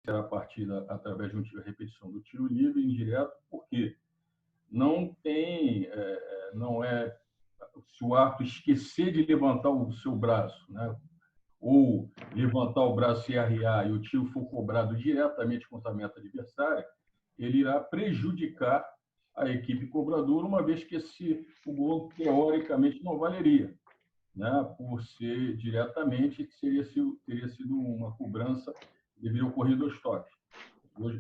a partida através de uma repetição do tiro livre indireto, porque não tem, não é, se o árbitro esquecer de levantar o seu braço, né, ou levantar o braço e arriar, e o tiro for cobrado diretamente contra a meta adversária, ele irá prejudicar a equipe cobradora, uma vez que o gol, teoricamente, não valeria, né, por ser diretamente, teria sido uma cobrança que deveria ocorrer 2 toques, uma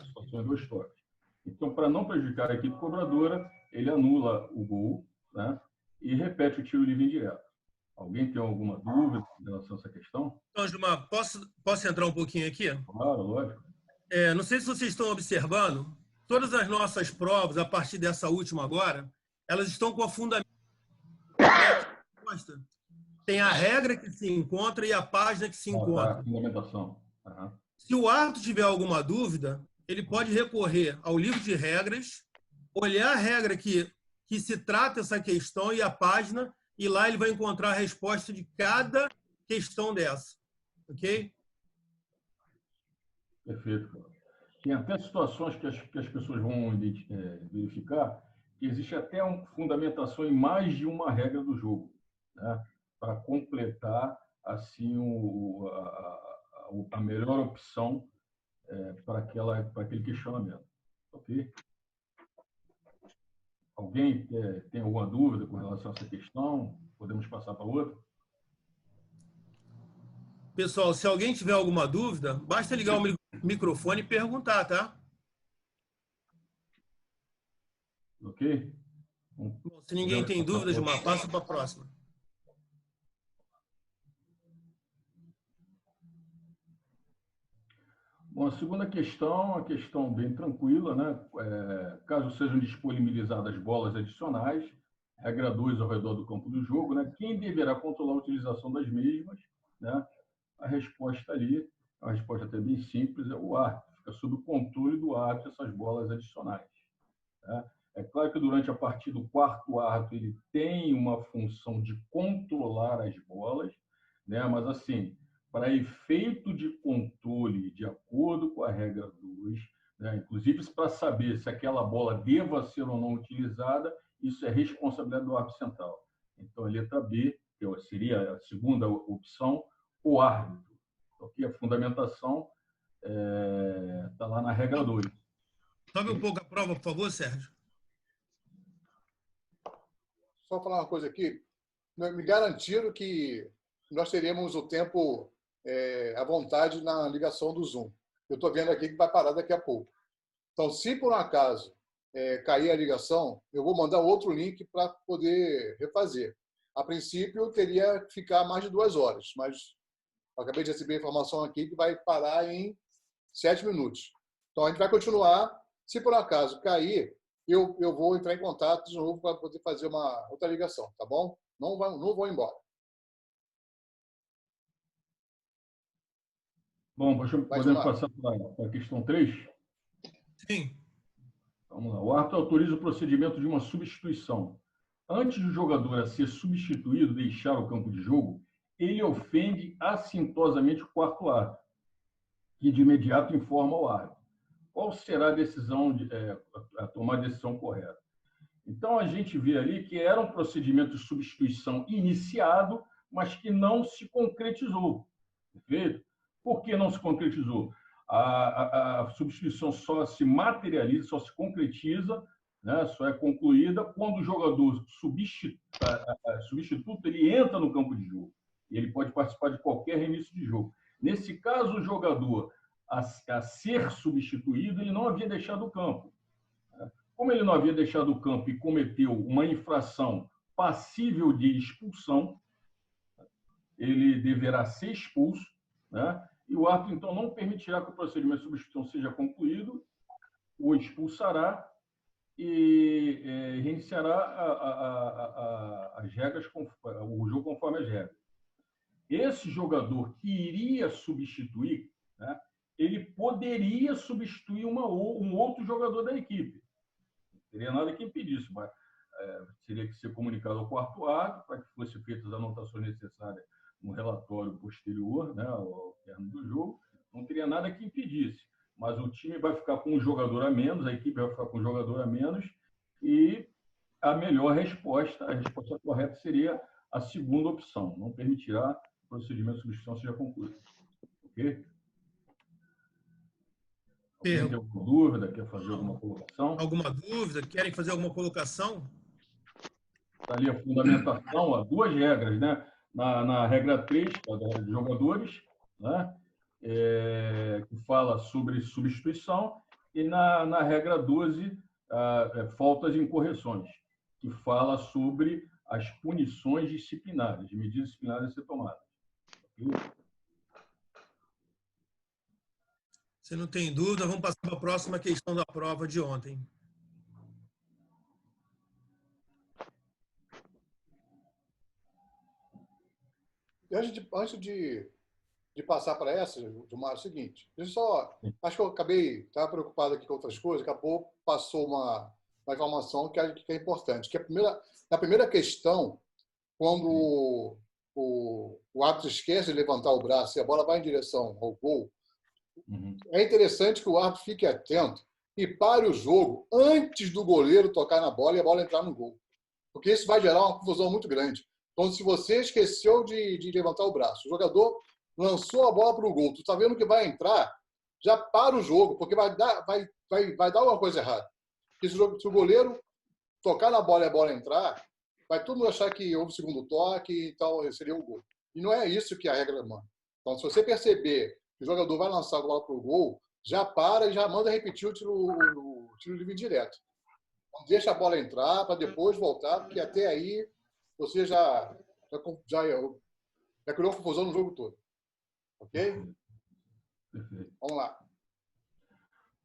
situação de 2 toques. Então, para não prejudicar a equipe cobradora, ele anula o gol, né, e repete o tiro livre indireto. Alguém tem alguma dúvida em relação a essa questão? Então, Gilmar, posso entrar um pouquinho aqui? Claro, lógico. Não sei se vocês estão observando, todas as nossas provas, a partir dessa última agora, elas estão com a fundamento. Tem a regra que se encontra e a página que se encontra. Tá, fundamentação. Uhum. Se o árbitro tiver alguma dúvida, ele pode recorrer ao livro de regras, olhar a regra que se trata essa questão e a página, e lá ele vai encontrar a resposta de cada questão dessa. Ok? Perfeito. Tem até situações que as pessoas vão verificar que existe até uma fundamentação em mais de uma regra do jogo, né, para completar assim a melhor opção para aquele questionamento. Ok? Alguém tem alguma dúvida com relação a essa questão? Podemos passar para outra? Pessoal, se alguém tiver alguma dúvida, basta ligar o microfone e perguntar, tá? Ok? Bom, se ninguém tem dúvida, Gilmar, passa para a próxima. Bom, a segunda questão, uma questão bem tranquila, né? Caso sejam disponibilizadas bolas adicionais, regra 2 ao redor do campo do jogo, né? Quem deverá controlar a utilização das mesmas, né? A resposta ali, é uma resposta até bem simples, é o árbitro. Fica sob o controle do árbitro essas bolas adicionais, né? É claro que durante a partida o quarto árbitro ele tem uma função de controlar as bolas, né? Mas assim, para efeito de controle, de acordo com a regra 2, né, inclusive para saber se aquela bola deva ser ou não utilizada, isso é responsabilidade do árbitro central. Então, a letra B, que seria a segunda opção, o árbitro. Okay? A fundamentação está lá na regra 2. Sobe um pouco a prova, por favor, Sérgio. Só falar uma coisa aqui. Me garantiram que nós teremos o tempo à vontade na ligação do Zoom. Eu estou vendo aqui que vai parar daqui a pouco. Então, se por um acaso cair a ligação, eu vou mandar outro link para poder refazer. A princípio, teria que ficar mais de 2 horas, mas eu acabei de receber a informação aqui que vai parar em 7 minutos. Então, a gente vai continuar. Se por acaso cair, eu vou entrar em contato de novo para poder fazer uma outra ligação, tá bom? Não vou embora. Bom, podemos passar para a questão 3? Sim. Vamos lá. O árbitro autoriza o procedimento de uma substituição. Antes do jogador a ser substituído, deixar o campo de jogo, ele ofende assintosamente o quarto árbitro, que de imediato informa o árbitro. Qual será a decisão, a tomar a decisão correta? Então, a gente vê ali que era um procedimento de substituição iniciado, mas que não se concretizou. Perfeito? Por que não se concretizou? A substituição só se materializa, só se concretiza, né, só é concluída quando o jogador substituto ele entra no campo de jogo. Ele pode participar de qualquer reinício de jogo. Nesse caso, o jogador a ser substituído, ele não havia deixado o campo. Como ele não havia deixado o campo e cometeu uma infração passível de expulsão, ele deverá ser expulso, né? E o árbitro, então, não permitirá que o procedimento de substituição seja concluído, o expulsará e reiniciará as regras, o jogo conforme as regras. Esse jogador que iria substituir, né, ele poderia substituir um outro jogador da equipe. Não teria nada que impedisse, mas teria que ser comunicado ao quarto árbitro para que fossem feitas as anotações necessárias um relatório posterior, né, ao termo do jogo, não teria nada que impedisse. Mas o time vai ficar com um jogador a menos, a equipe vai ficar com um jogador a menos, e a melhor resposta, a resposta correta seria a segunda opção, não permitirá que o procedimento de substituição seja concluído. Ok? Alguém tem alguma dúvida? Quer fazer alguma colocação? Alguma dúvida? Querem fazer alguma colocação? Está ali a fundamentação, há duas regras, né? Na regra 3, de jogadores, né? Que fala sobre substituição, e na regra 12, faltas e incorreções, que fala sobre as punições disciplinares, medidas disciplinares a ser tomadas. Se não tem dúvida, vamos passar para a próxima questão da prova de ontem. Antes de passar para essa, Gilmar, é o seguinte, acho que eu estava preocupado aqui com outras coisas, passou uma informação que é importante, que na primeira questão, quando o árbitro esquece de levantar o braço e a bola vai em direção ao gol, é interessante que o árbitro fique atento e pare o jogo antes do goleiro tocar na bola e a bola entrar no gol, porque isso vai gerar uma confusão muito grande. Então, se você esqueceu de levantar o braço, o jogador lançou a bola para o gol, tu está vendo que vai entrar, já para o jogo, porque vai dar alguma coisa errada. Porque se o goleiro tocar na bola e a bola entrar, vai todo mundo achar que houve o segundo toque, então seria o gol. E não é isso que a regra manda. Então, se você perceber que o jogador vai lançar a bola para o gol, já para e já manda repetir o tiro livre direto. Então, deixa a bola entrar para depois voltar, porque até aí você já criou confusão no jogo todo. Ok? Perfeito. Vamos lá.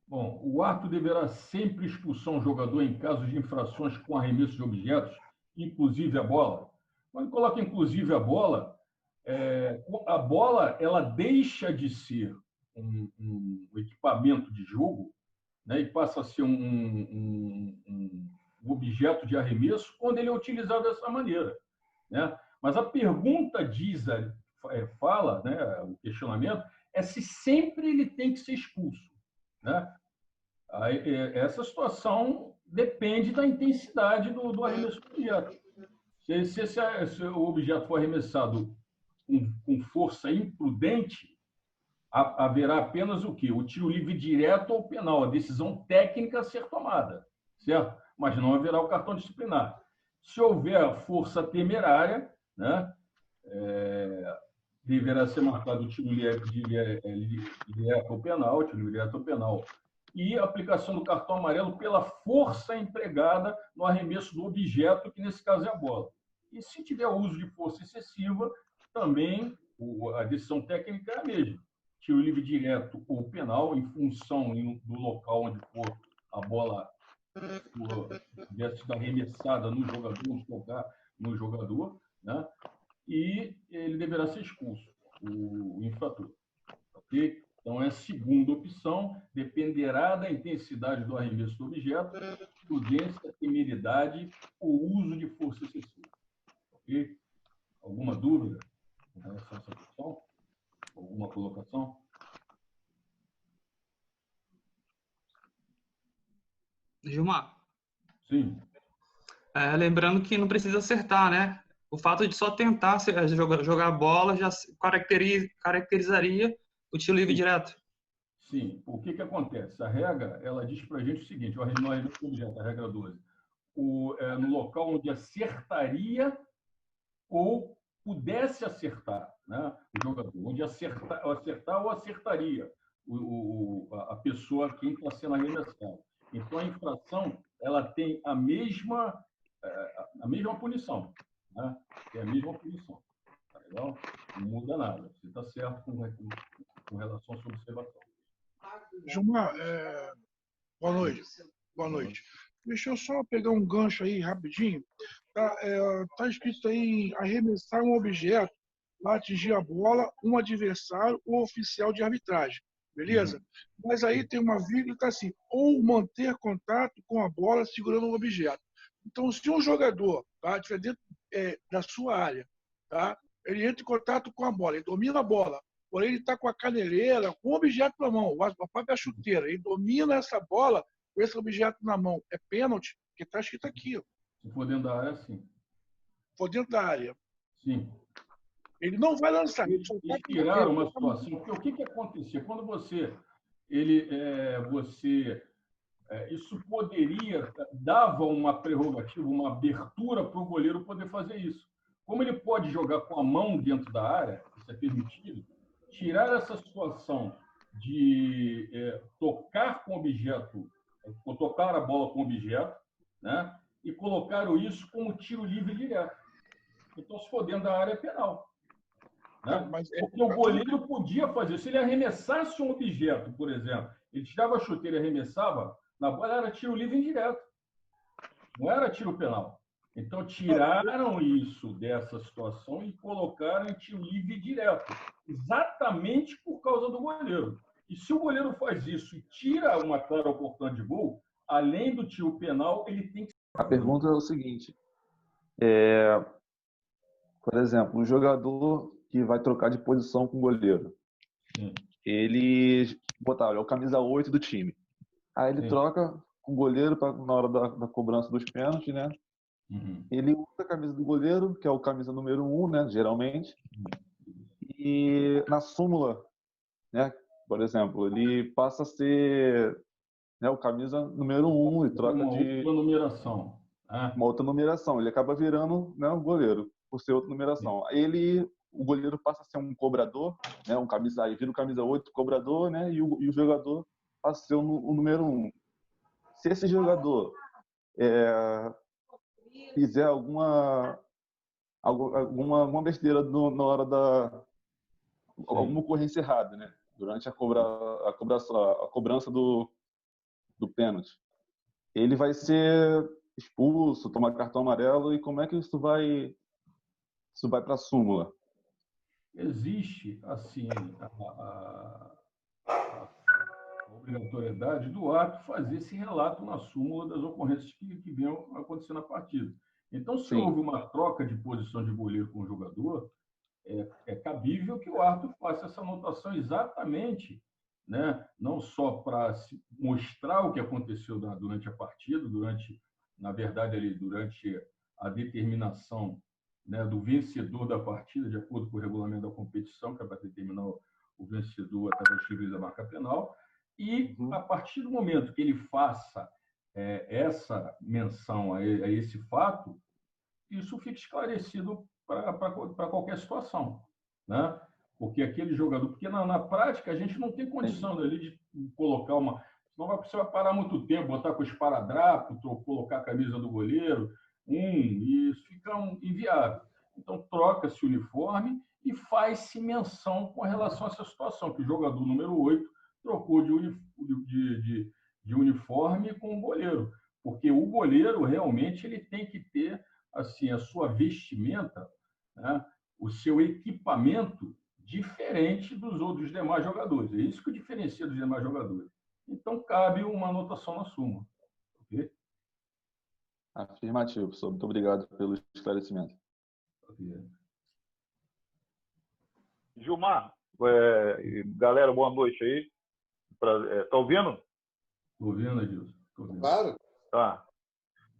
Bom, o árbitro deverá sempre expulsar um jogador em casos de infrações com arremesso de objetos, inclusive a bola. Quando coloca inclusive a bola ela deixa de ser um equipamento de jogo, né, e passa a ser um objeto de arremesso quando ele é utilizado dessa maneira, né? Mas a pergunta fala, né, o questionamento, é se sempre ele tem que ser expulso, né? Essa situação depende da intensidade do arremesso do objeto. Se o objeto for arremessado com força imprudente, haverá apenas o quê? O tiro livre direto ou penal, a decisão técnica a ser tomada, certo? Mas não haverá o cartão disciplinar. Se houver força temerária, né, deverá ser marcado o tiro direto ou penal, tiro direto ou penal, e a aplicação do cartão amarelo pela força empregada no arremesso do objeto, que nesse caso é a bola. E se tiver uso de força excessiva, também a decisão técnica é a mesma. Tiro livre direto ou penal, em função do local onde for a bola tivesse sido arremessada no jogador, tocar no jogador, né? E ele deverá ser expulso, o infrator. Ok? Então, é a segunda opção, dependerá da intensidade do arremesso do objeto, prudência, temeridade ou uso de força excessiva. Ok? Alguma dúvida em relação a essa questão? Alguma colocação? Gilmar, Sim. lembrando que não precisa acertar, né? O fato de só tentar jogar a bola já caracterizaria o tiro livre direto. Sim. O que acontece? A regra, ela diz para a gente o seguinte, no arremesso do objeto, a regra 12, no local onde acertaria ou pudesse acertar, né, o jogador, onde acertar ou acertaria a pessoa quem está sendo arremessado. Então, a infração ela tem a mesma punição, né? É a mesma punição. Tá legal? Não muda nada. Você está certo com relação à sua observação. Gilmar, boa noite. Boa noite. Deixa eu só pegar um gancho aí rapidinho. Tá escrito aí arremessar um objeto para atingir a bola, um adversário ou oficial de arbitragem. Beleza? Mas aí tem uma vírgula que está assim, ou manter contato com a bola segurando o objeto. Então, se um jogador estiver dentro da sua área, tá? ele entra em contato com a bola, ele domina a bola, porém ele está com a caneleira, com o objeto na mão, a própria chuteira, ele domina essa bola com esse objeto na mão. É pênalti, porque está escrito aqui, ó, Se for dentro da área, sim. por dentro da área. Sim. Ele não vai lançar. Ele só tá E tiraram uma situação, porque o que acontecia? Quando isso poderia, dava uma prerrogativa, uma abertura para o goleiro poder fazer isso. Como ele pode jogar com a mão dentro da área, isso é permitido, tirar essa situação de tocar com objeto, ou tocar a bola com objeto, né? E colocaram isso como tiro livre direto. Então, se for dentro da área, é penal. Né? Porque o goleiro podia fazer. Se ele arremessasse um objeto, por exemplo, ele tirava a chuteira e arremessava, na bola era tiro livre indireto. Não era tiro penal. Então, tiraram isso dessa situação e colocaram em tiro livre direto. Exatamente por causa do goleiro. E se o goleiro faz isso e tira uma clara oportunidade de gol, além do tiro penal, ele tem que... A pergunta é o seguinte. Por exemplo, um jogador que vai trocar de posição com o goleiro. Sim. Ele botar, é o camisa 8 do time. Aí ele troca com o goleiro na hora da cobrança dos pênaltis, né? Uhum. Ele usa a camisa do goleiro, que é o camisa número 1, né? Geralmente. E na súmula, né? Por exemplo, ele passa a ser, né, o camisa número 1 e troca uma outra numeração. Uma outra numeração. Ele acaba virando, né, o goleiro, por ser outra numeração. O goleiro passa a ser um cobrador, né, aí vira o camisa 8, cobrador, né, e o jogador passa a ser o número 1. Se esse jogador fizer alguma besteira na hora alguma ocorrência errada, né, durante a cobrança do pênalti, ele vai ser expulso, tomar cartão amarelo, e como é que isso vai para a súmula? Existe, assim, a obrigatoriedade do árbitro fazer esse relato na súmula das ocorrências que venham acontecendo na partida. Então, se houve uma troca de posição de goleiro com o jogador, é cabível que o árbitro faça essa anotação exatamente, né? Não só para mostrar o que aconteceu durante a partida, na verdade, ali, durante a determinação, né, do vencedor da partida, de acordo com o regulamento da competição, que é para determinar o vencedor através do livre da marca penal, e a partir do momento que ele faça essa menção a esse fato, isso fica esclarecido para qualquer situação, né? Porque aquele jogador, porque na prática a gente não tem condição ali de colocar uma, senão você vai parar muito tempo, botar com o esparadrapo, colocar a camisa do goleiro, e isso fica inviável. Então troca-se o uniforme e faz-se menção com relação a essa situação, que o jogador número 8 trocou de uniforme com o goleiro, porque o goleiro realmente ele tem que ter assim a sua vestimenta, né, o seu equipamento diferente dos outros demais jogadores. É isso que o diferencia dos demais jogadores. Então cabe uma anotação na súmula. Okay? Afirmativo, professor. Muito obrigado pelo esclarecimento. Okay. Gilmar, galera, boa noite aí. Tá ouvindo? Estou ouvindo, Edilson. Claro. Tá.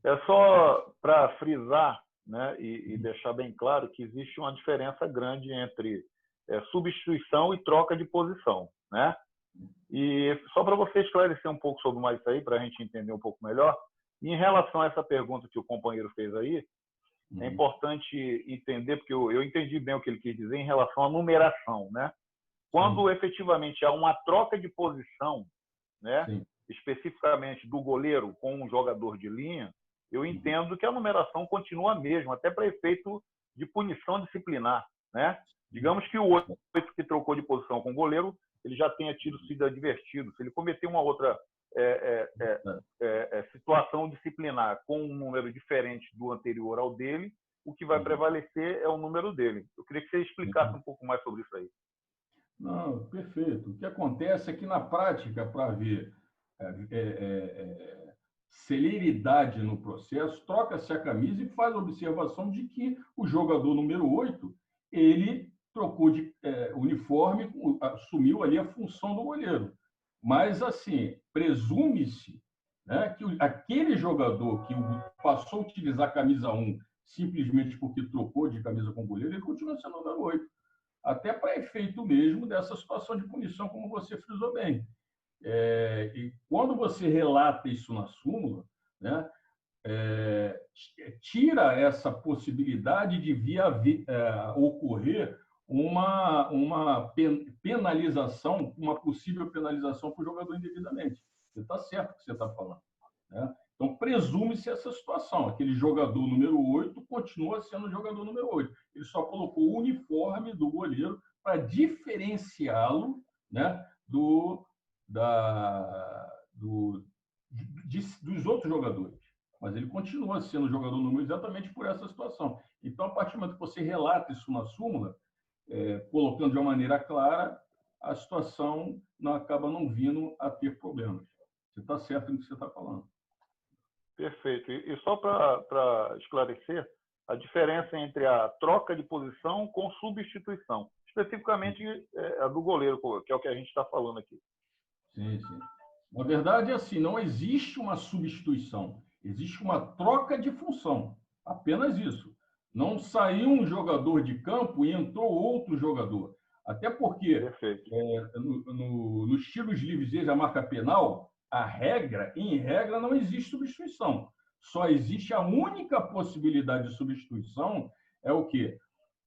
É só para frisar, né, e deixar bem claro que existe uma diferença grande entre substituição e troca de posição, né? E só para você esclarecer um pouco sobre mais isso aí, para a gente entender um pouco melhor, e em relação a essa pergunta que o companheiro fez aí, é importante entender, porque eu entendi bem o que ele quis dizer em relação à numeração, né? Quando efetivamente há uma troca de posição, né, especificamente do goleiro com um jogador de linha, eu entendo que a numeração continua a mesma, até para efeito de punição disciplinar, né? Digamos que o 8 que trocou de posição com o goleiro, ele já tenha sido advertido. Se ele cometer uma outra situação disciplinar com um número diferente do anterior ao dele, o que vai prevalecer é o número dele. Eu queria que você explicasse um pouco mais sobre isso aí. Não, perfeito. O que acontece é que, na prática, para haver celeridade no processo, troca-se a camisa e faz a observação de que o jogador número 8 ele trocou de uniforme, assumiu ali a função do goleiro. Mas, assim, presume-se, né, que aquele jogador que passou a utilizar a camisa 1 simplesmente porque trocou de camisa com o goleiro, ele continua sendo número 8. Até para efeito mesmo dessa situação de punição, como você frisou bem. E quando você relata isso na súmula, né, tira essa possibilidade de ocorrer uma penalização, uma possível penalização para o jogador indevidamente. Você está certo o que você está falando, né? Então, presume-se essa situação. Aquele jogador número 8 continua sendo o jogador número 8. Ele só colocou o uniforme do goleiro para diferenciá-lo, né, dos outros jogadores. Mas ele continua sendo o jogador número exatamente por essa situação. Então, a partir do momento que você relata isso na súmula, colocando de uma maneira clara, a situação acaba não vindo a ter problemas. Você está certo no que você está falando. Perfeito. E só para esclarecer, a diferença entre a troca de posição com substituição, especificamente a do goleiro, que é o que a gente está falando aqui. Sim, sim. Na verdade, assim, não existe uma substituição, existe uma troca de função, apenas isso. Não saiu um jogador de campo e entrou outro jogador. Até porque, nos tiros livres desde a marca penal, em regra, não existe substituição. Só existe a única possibilidade de substituição é o quê?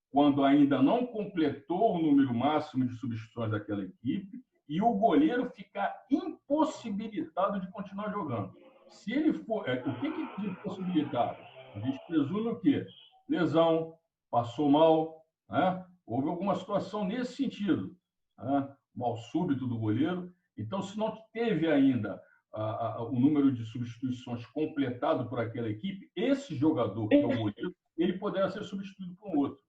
Quando ainda não completou o número máximo de substituições daquela equipe e o goleiro ficar impossibilitado de continuar jogando. Se ele for... o que é impossibilitado? A gente presume o quê? Lesão, passou mal, né? Houve alguma situação nesse sentido, né? Mal súbito do goleiro. Então, se não teve ainda o número de substituições completado por aquela equipe, esse jogador, que é o goleiro, ele poderá ser substituído por um outro.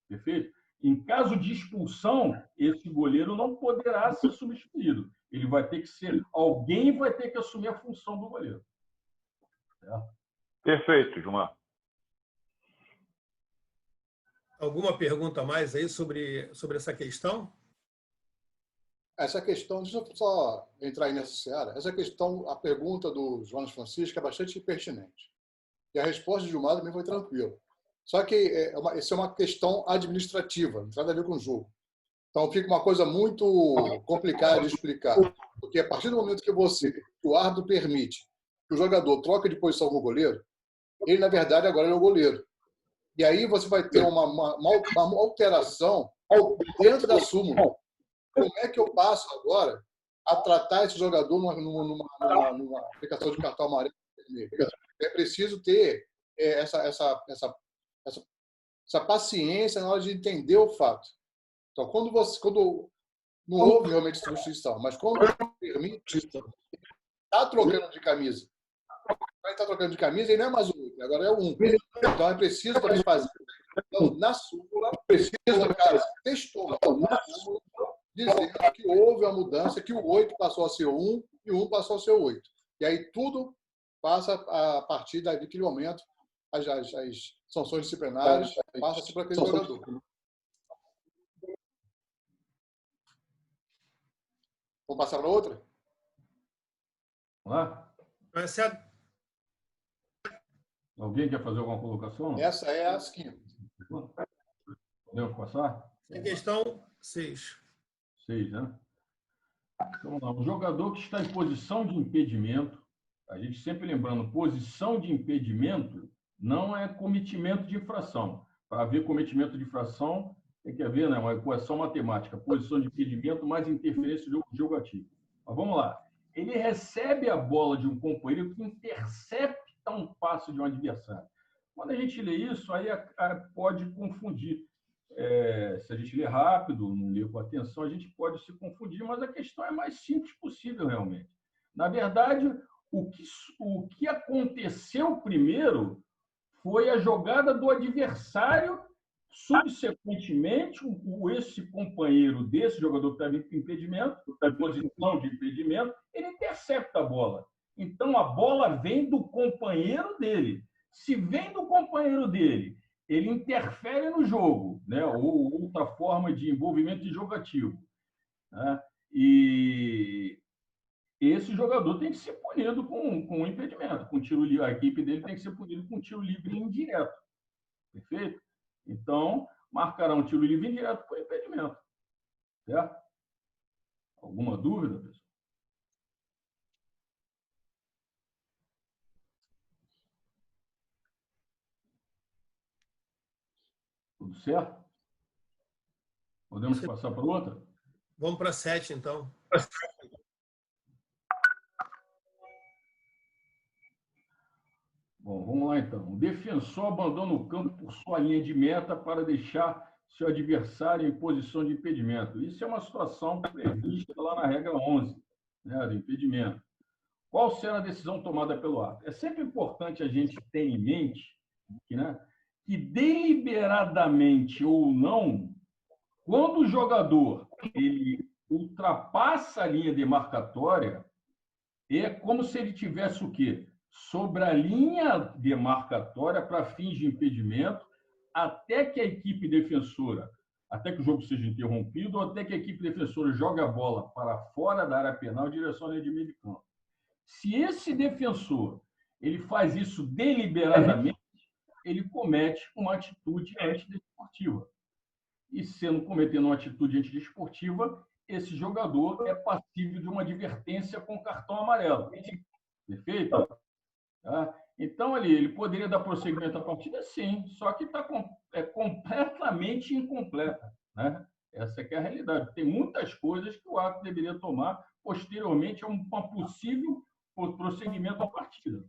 Perfeito? Em caso de expulsão, esse goleiro não poderá ser substituído. Ele vai ter que ser... Alguém vai ter que assumir a função do goleiro. Certo? Perfeito, Gilmar. Alguma pergunta a mais aí sobre essa questão? Essa questão, deixa eu só entrar aí nessa seara. Essa questão, a pergunta do Jonas Francisco é bastante pertinente. E a resposta de Gilmar também foi tranquila. Só que essa é uma questão administrativa, não tem nada a ver com o jogo. Então fica uma coisa muito complicada de explicar. Porque a partir do momento que o árbitro permite que o jogador troque de posição com o goleiro, ele, na verdade, agora é o goleiro. E aí você vai ter uma alteração dentro da súmula. Como é que eu passo agora a tratar esse jogador numa aplicação de cartão amarelo? É preciso ter essa paciência na hora de entender o fato. Então, quando não houve realmente substituição, mas quando permite, está trocando de camisa. Quando está trocando de camisa, ele não é mais o 8, agora é o 1. Então, é preciso também fazer. Então, na súmula, testou na súmula, dizendo que houve a mudança, que o 8 passou a ser o 1 e o 1 passou a ser o 8. E aí tudo passa a partir daquele momento, as sanções disciplinares passam a ser para aquele jogador. Vamos passar para outra? Vamos lá? Alguém quer fazer alguma colocação? Essa é a quinta. Podemos passar? Questão 6. 6, né? Então, vamos lá. Um jogador que está em posição de impedimento, a gente sempre lembrando, posição de impedimento não é cometimento de infração. Para haver cometimento de infração, tem que haver, né, uma equação matemática, posição de impedimento mais interferência do jogo ativo. Mas vamos lá. Ele recebe a bola de um companheiro que intercepta um passe de um adversário. Quando a gente lê isso, aí pode confundir. Se a gente lê rápido, não lê com atenção, a gente pode se confundir, mas a questão é mais simples possível, realmente. Na verdade, o que aconteceu primeiro foi a jogada do adversário. Subsequentemente, esse companheiro desse jogador que estava em impedimento, em posição de impedimento, ele intercepta a bola. Então, a bola vem do companheiro dele. Se vem do companheiro dele ele interfere no jogo, né? Ou outra forma de envolvimento jogativo, né? E esse jogador tem que ser punido com um impedimento, com tiro livre. A equipe dele tem que ser punida com tiro livre indireto. Perfeito? Então, marcará um tiro livre indireto por impedimento. Certo? Alguma dúvida, pessoal? Tudo certo? Podemos passar para outra? Vamos para 7, então. Bom, vamos lá então. O defensor abandona o campo por sua linha de meta para deixar seu adversário em posição de impedimento. Isso é uma situação prevista lá na regra 11, né, do impedimento. Qual será a decisão tomada pelo árbitro? É sempre importante a gente ter em mente que deliberadamente ou não, quando o jogador ele ultrapassa a linha demarcatória, é como se ele tivesse o quê? Sobre a linha demarcatória para fins de impedimento, até que a equipe defensora, até que o jogo seja interrompido, ou até que a equipe defensora jogue a bola para fora da área penal em direção à linha de meio de campo. Se esse defensor ele faz isso deliberadamente, ele comete uma atitude antidesportiva. E sendo cometendo uma atitude antidesportiva, esse jogador é passível de uma advertência com cartão amarelo. Perfeito? Tá? Então, ele poderia dar prosseguimento à partida, sim, só que é completamente incompleta, né? Essa que é a realidade. Tem muitas coisas que o árbitro deveria tomar posteriormente a um possível prosseguimento à partida,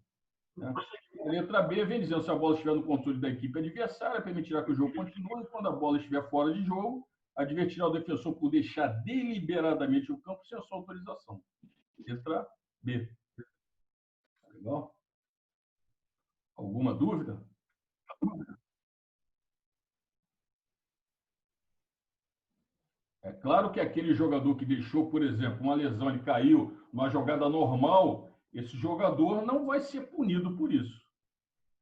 né? A letra B vem dizendo: se a bola estiver no controle da equipe adversária, permitirá que o jogo continue, e quando a bola estiver fora de jogo, advertirá o defensor por deixar deliberadamente o campo sem a sua autorização. Letra B. Legal? Alguma dúvida? É claro que aquele jogador que deixou, por exemplo, uma lesão, ele caiu numa jogada normal, esse jogador não vai ser punido por isso.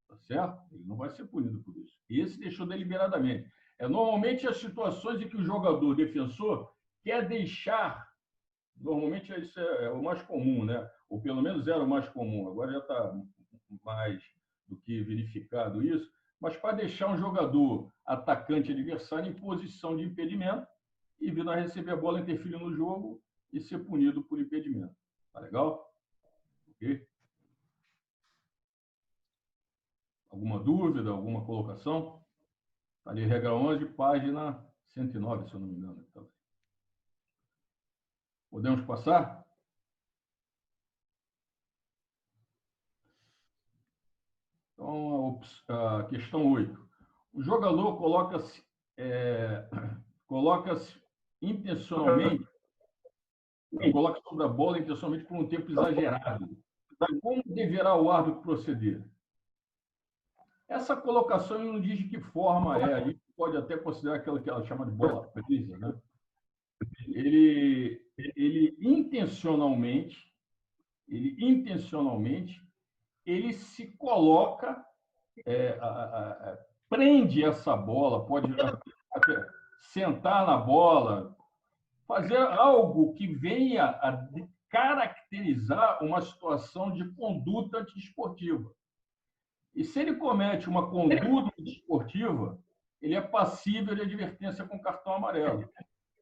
Tá certo? Ele não vai ser punido por isso. Esse deixou deliberadamente. Normalmente as situações em que o jogador defensor quer deixar, normalmente isso é o mais comum, né? Ou pelo menos era o mais comum. Agora já está mais do que verificado isso, mas para deixar um jogador atacante adversário em posição de impedimento e vindo a receber a bola, interferir no jogo e ser punido por impedimento. Tá legal? Ok? Alguma dúvida, alguma colocação? Está ali, regra 11, página 109, se eu não me engano. Podemos passar? Então, a questão 8. O jogador coloca-se intencionalmente, coloca sobre a bola intencionalmente por um tempo exagerado. Como deverá o árbitro proceder? Essa colocação ele não diz de que forma é. A gente pode até considerar aquela que ela chama de bola presa, né? Ele intencionalmente, ele se coloca, prende essa bola, pode até sentar na bola, fazer algo que venha a caracterizar uma situação de conduta antidesportiva. E se ele comete uma conduta antidesportiva, ele é passível de advertência com cartão amarelo.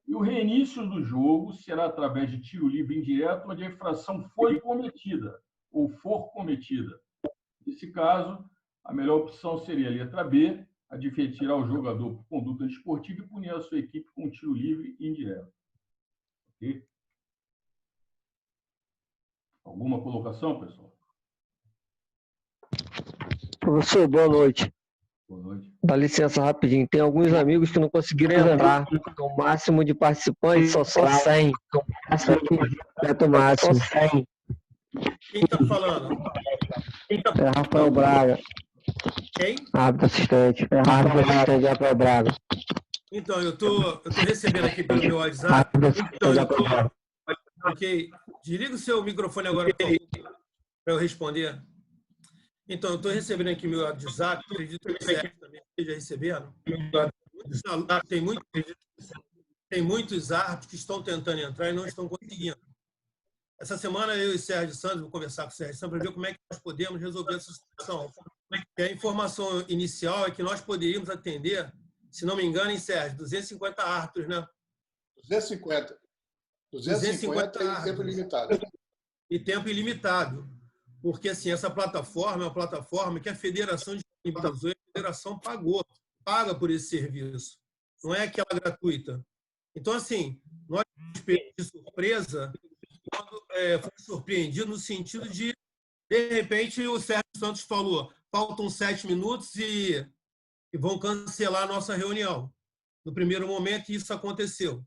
E o reinício do jogo será através de tiro livre indireto, onde a infração foi cometida ou for cometida. Nesse caso, a melhor opção seria a letra B, advertir ao jogador por conduta antidesportiva e punir a sua equipe com um tiro livre indireto. Ok? Alguma colocação, pessoal? Professor, boa noite. Boa noite. Dá licença rapidinho. Tem alguns amigos que não conseguiram entrar. O máximo de participantes só 100. Teto máximo. 100. Quem está falando? É Rafael Braga. Quem? Árbitro assistente. Árbitro assistente de Rafael Braga. Então, eu tô recebendo aqui pelo meu WhatsApp. Então, ok. Desliga o seu microfone agora para eu responder. Então, eu estou recebendo aqui meu WhatsApp, acredito que o Sérgio também esteja recebendo. Tem muitos árbitros que estão tentando entrar e não estão conseguindo. Essa semana eu e o Sérgio Santos, vou conversar com o Sérgio Santos para ver como é que nós podemos resolver essa situação. E a informação inicial é que nós poderíamos atender, se não me engano, Sérgio, 250 árbitros, né? 250. 250 e tempo ilimitado. E tempo ilimitado. Porque, assim, essa plataforma é uma plataforma que a federação disponibilizou e a federação paga por esse serviço. Não é aquela gratuita. Então, assim, nós pegamos de surpresa quando foi surpreendido no sentido de repente, o Sérgio Santos falou, faltam 7 minutos e vão cancelar a nossa reunião. No primeiro momento, isso aconteceu.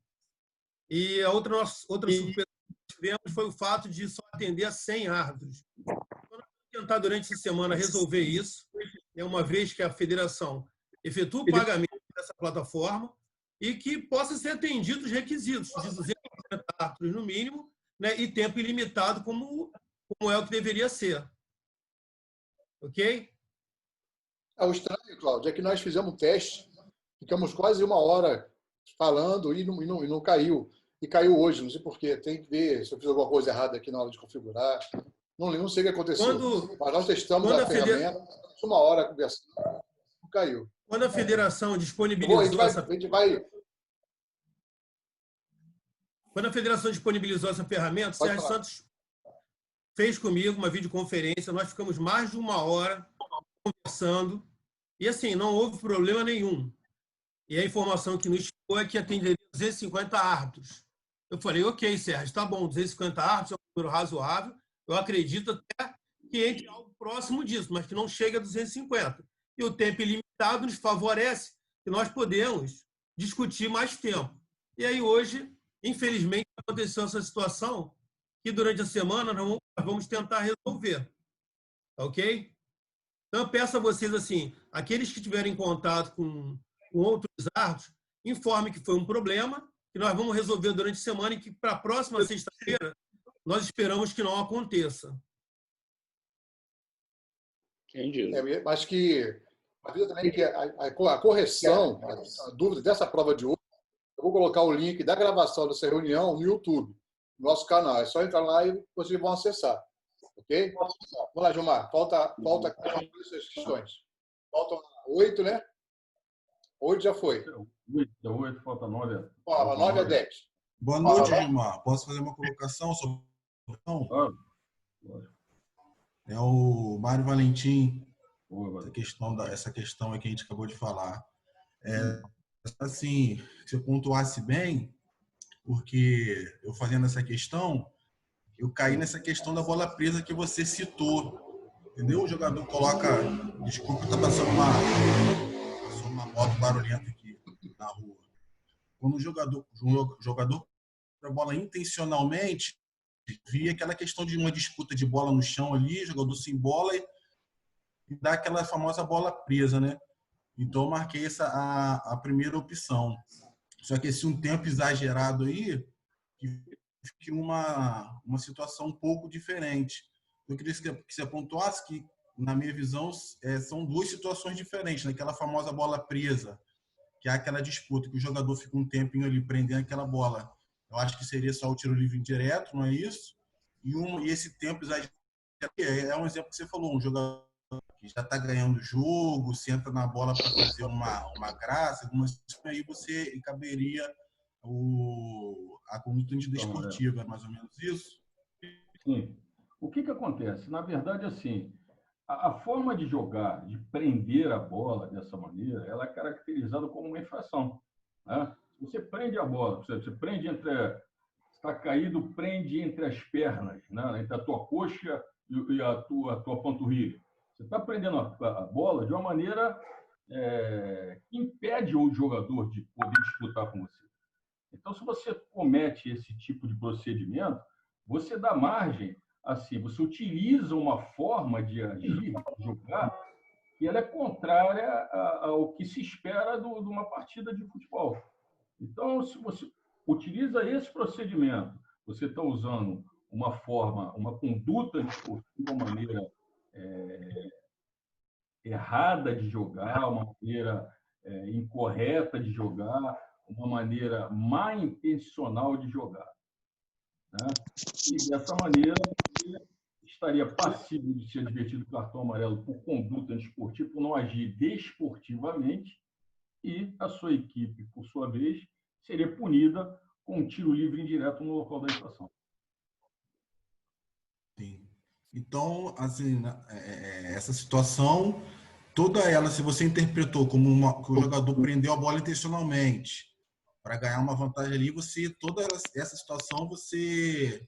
E a outra surpresa que tivemos foi o fato de só atender a 100 árbitros. Então, nós vamos tentar, durante essa semana, resolver isso, uma vez que a federação efetua o pagamento dessa plataforma e que possa ser atendido os requisitos de 250 árbitros no mínimo, né, e tempo ilimitado, como é o que deveria ser. Ok? O estranho, Cláudio, é que nós fizemos um teste, ficamos quase 1 hora falando e não caiu. E caiu hoje, não sei porquê. Tem que ver se eu fiz alguma coisa errada aqui na hora de configurar. Não sei o que aconteceu. Mas nós testamos a ferramenta, 1 hora conversando, não caiu. Quando a federação disponibilizou Quando a federação disponibilizou essa ferramenta, o Sérgio Santos fez comigo uma videoconferência, nós ficamos mais de 1 hora conversando, e assim, não houve problema nenhum. E a informação que nos chegou é que atenderia 250 árbitros. Eu falei, ok, Sérgio, está bom, 250 árbitros é um número razoável, eu acredito até que entre algo próximo disso, mas que não chegue a 250. E o tempo ilimitado nos favorece que nós podemos discutir mais tempo. E aí hoje, infelizmente, aconteceu essa situação que durante a semana nós vamos tentar resolver. Ok? Então, eu peço a vocês, assim, aqueles que tiverem contato com outros árbitros, informe que foi um problema, que nós vamos resolver durante a semana e que para a próxima sexta-feira nós esperamos que não aconteça. Entendi. Mas que avisa também que a correção, a dúvida dessa prova de hoje, eu vou colocar o link da gravação dessa reunião no YouTube, no nosso canal. É só entrar lá e vocês vão acessar. Ok? Vamos lá, Gilmar. Falta essas questões. Faltam 8, né? 8 já foi. 8, falta 9. 9 a 10. Boa noite, Gilmar. Posso fazer uma colocação sobre É o Mário Valentim. Essa questão que a gente acabou de falar. Assim, se eu pontuasse bem, porque eu fazendo essa questão, eu caí nessa questão da bola presa que você citou. Entendeu? O jogador coloca... Desculpa, está passando uma moto barulhenta aqui na rua. Quando o jogador a bola intencionalmente, via aquela questão de uma disputa de bola no chão ali, jogador sem bola e dá aquela famosa bola presa, né? Então eu marquei a primeira opção. Só que esse um tempo exagerado aí, que uma situação um pouco diferente. Eu queria que você apontasse que, na minha visão, são 2 situações diferentes. Naquela famosa bola presa, que é aquela disputa que o jogador fica um tempinho ali prendendo aquela bola. Eu acho que seria só o tiro livre indireto, não é isso? E esse tempo exagerado é um exemplo que você falou, um jogador que já está ganhando o jogo, senta na bola para fazer uma graça, aí você caberia a conduta desportiva, mais ou menos isso? Sim. O que acontece? Na verdade, assim, a forma de jogar, de prender a bola dessa maneira, ela é caracterizada como uma infração. Né? Você prende a bola, você prende está caído, prende entre as pernas, né? Entre a tua coxa e a tua panturrilha. Você está prendendo a bola de uma maneira que impede o jogador de poder disputar com você. Então, se você comete esse tipo de procedimento, você dá margem, assim, você utiliza uma forma de agir, de jogar, que ela é contrária ao que se espera de uma partida de futebol. Então, se você utiliza esse procedimento, você está usando uma forma, uma conduta de uma maneira errada de jogar, uma maneira incorreta de jogar, uma maneira mal intencional de jogar, né? E dessa maneira estaria passível de ser advertido cartão amarelo por conduta desportiva, por não agir desportivamente, e a sua equipe, por sua vez, seria punida com um tiro livre indireto no local da infração. Sim. Então, assim, essa situação, toda ela, se você interpretou como que o jogador prendeu a bola intencionalmente para ganhar uma vantagem ali, toda essa situação, você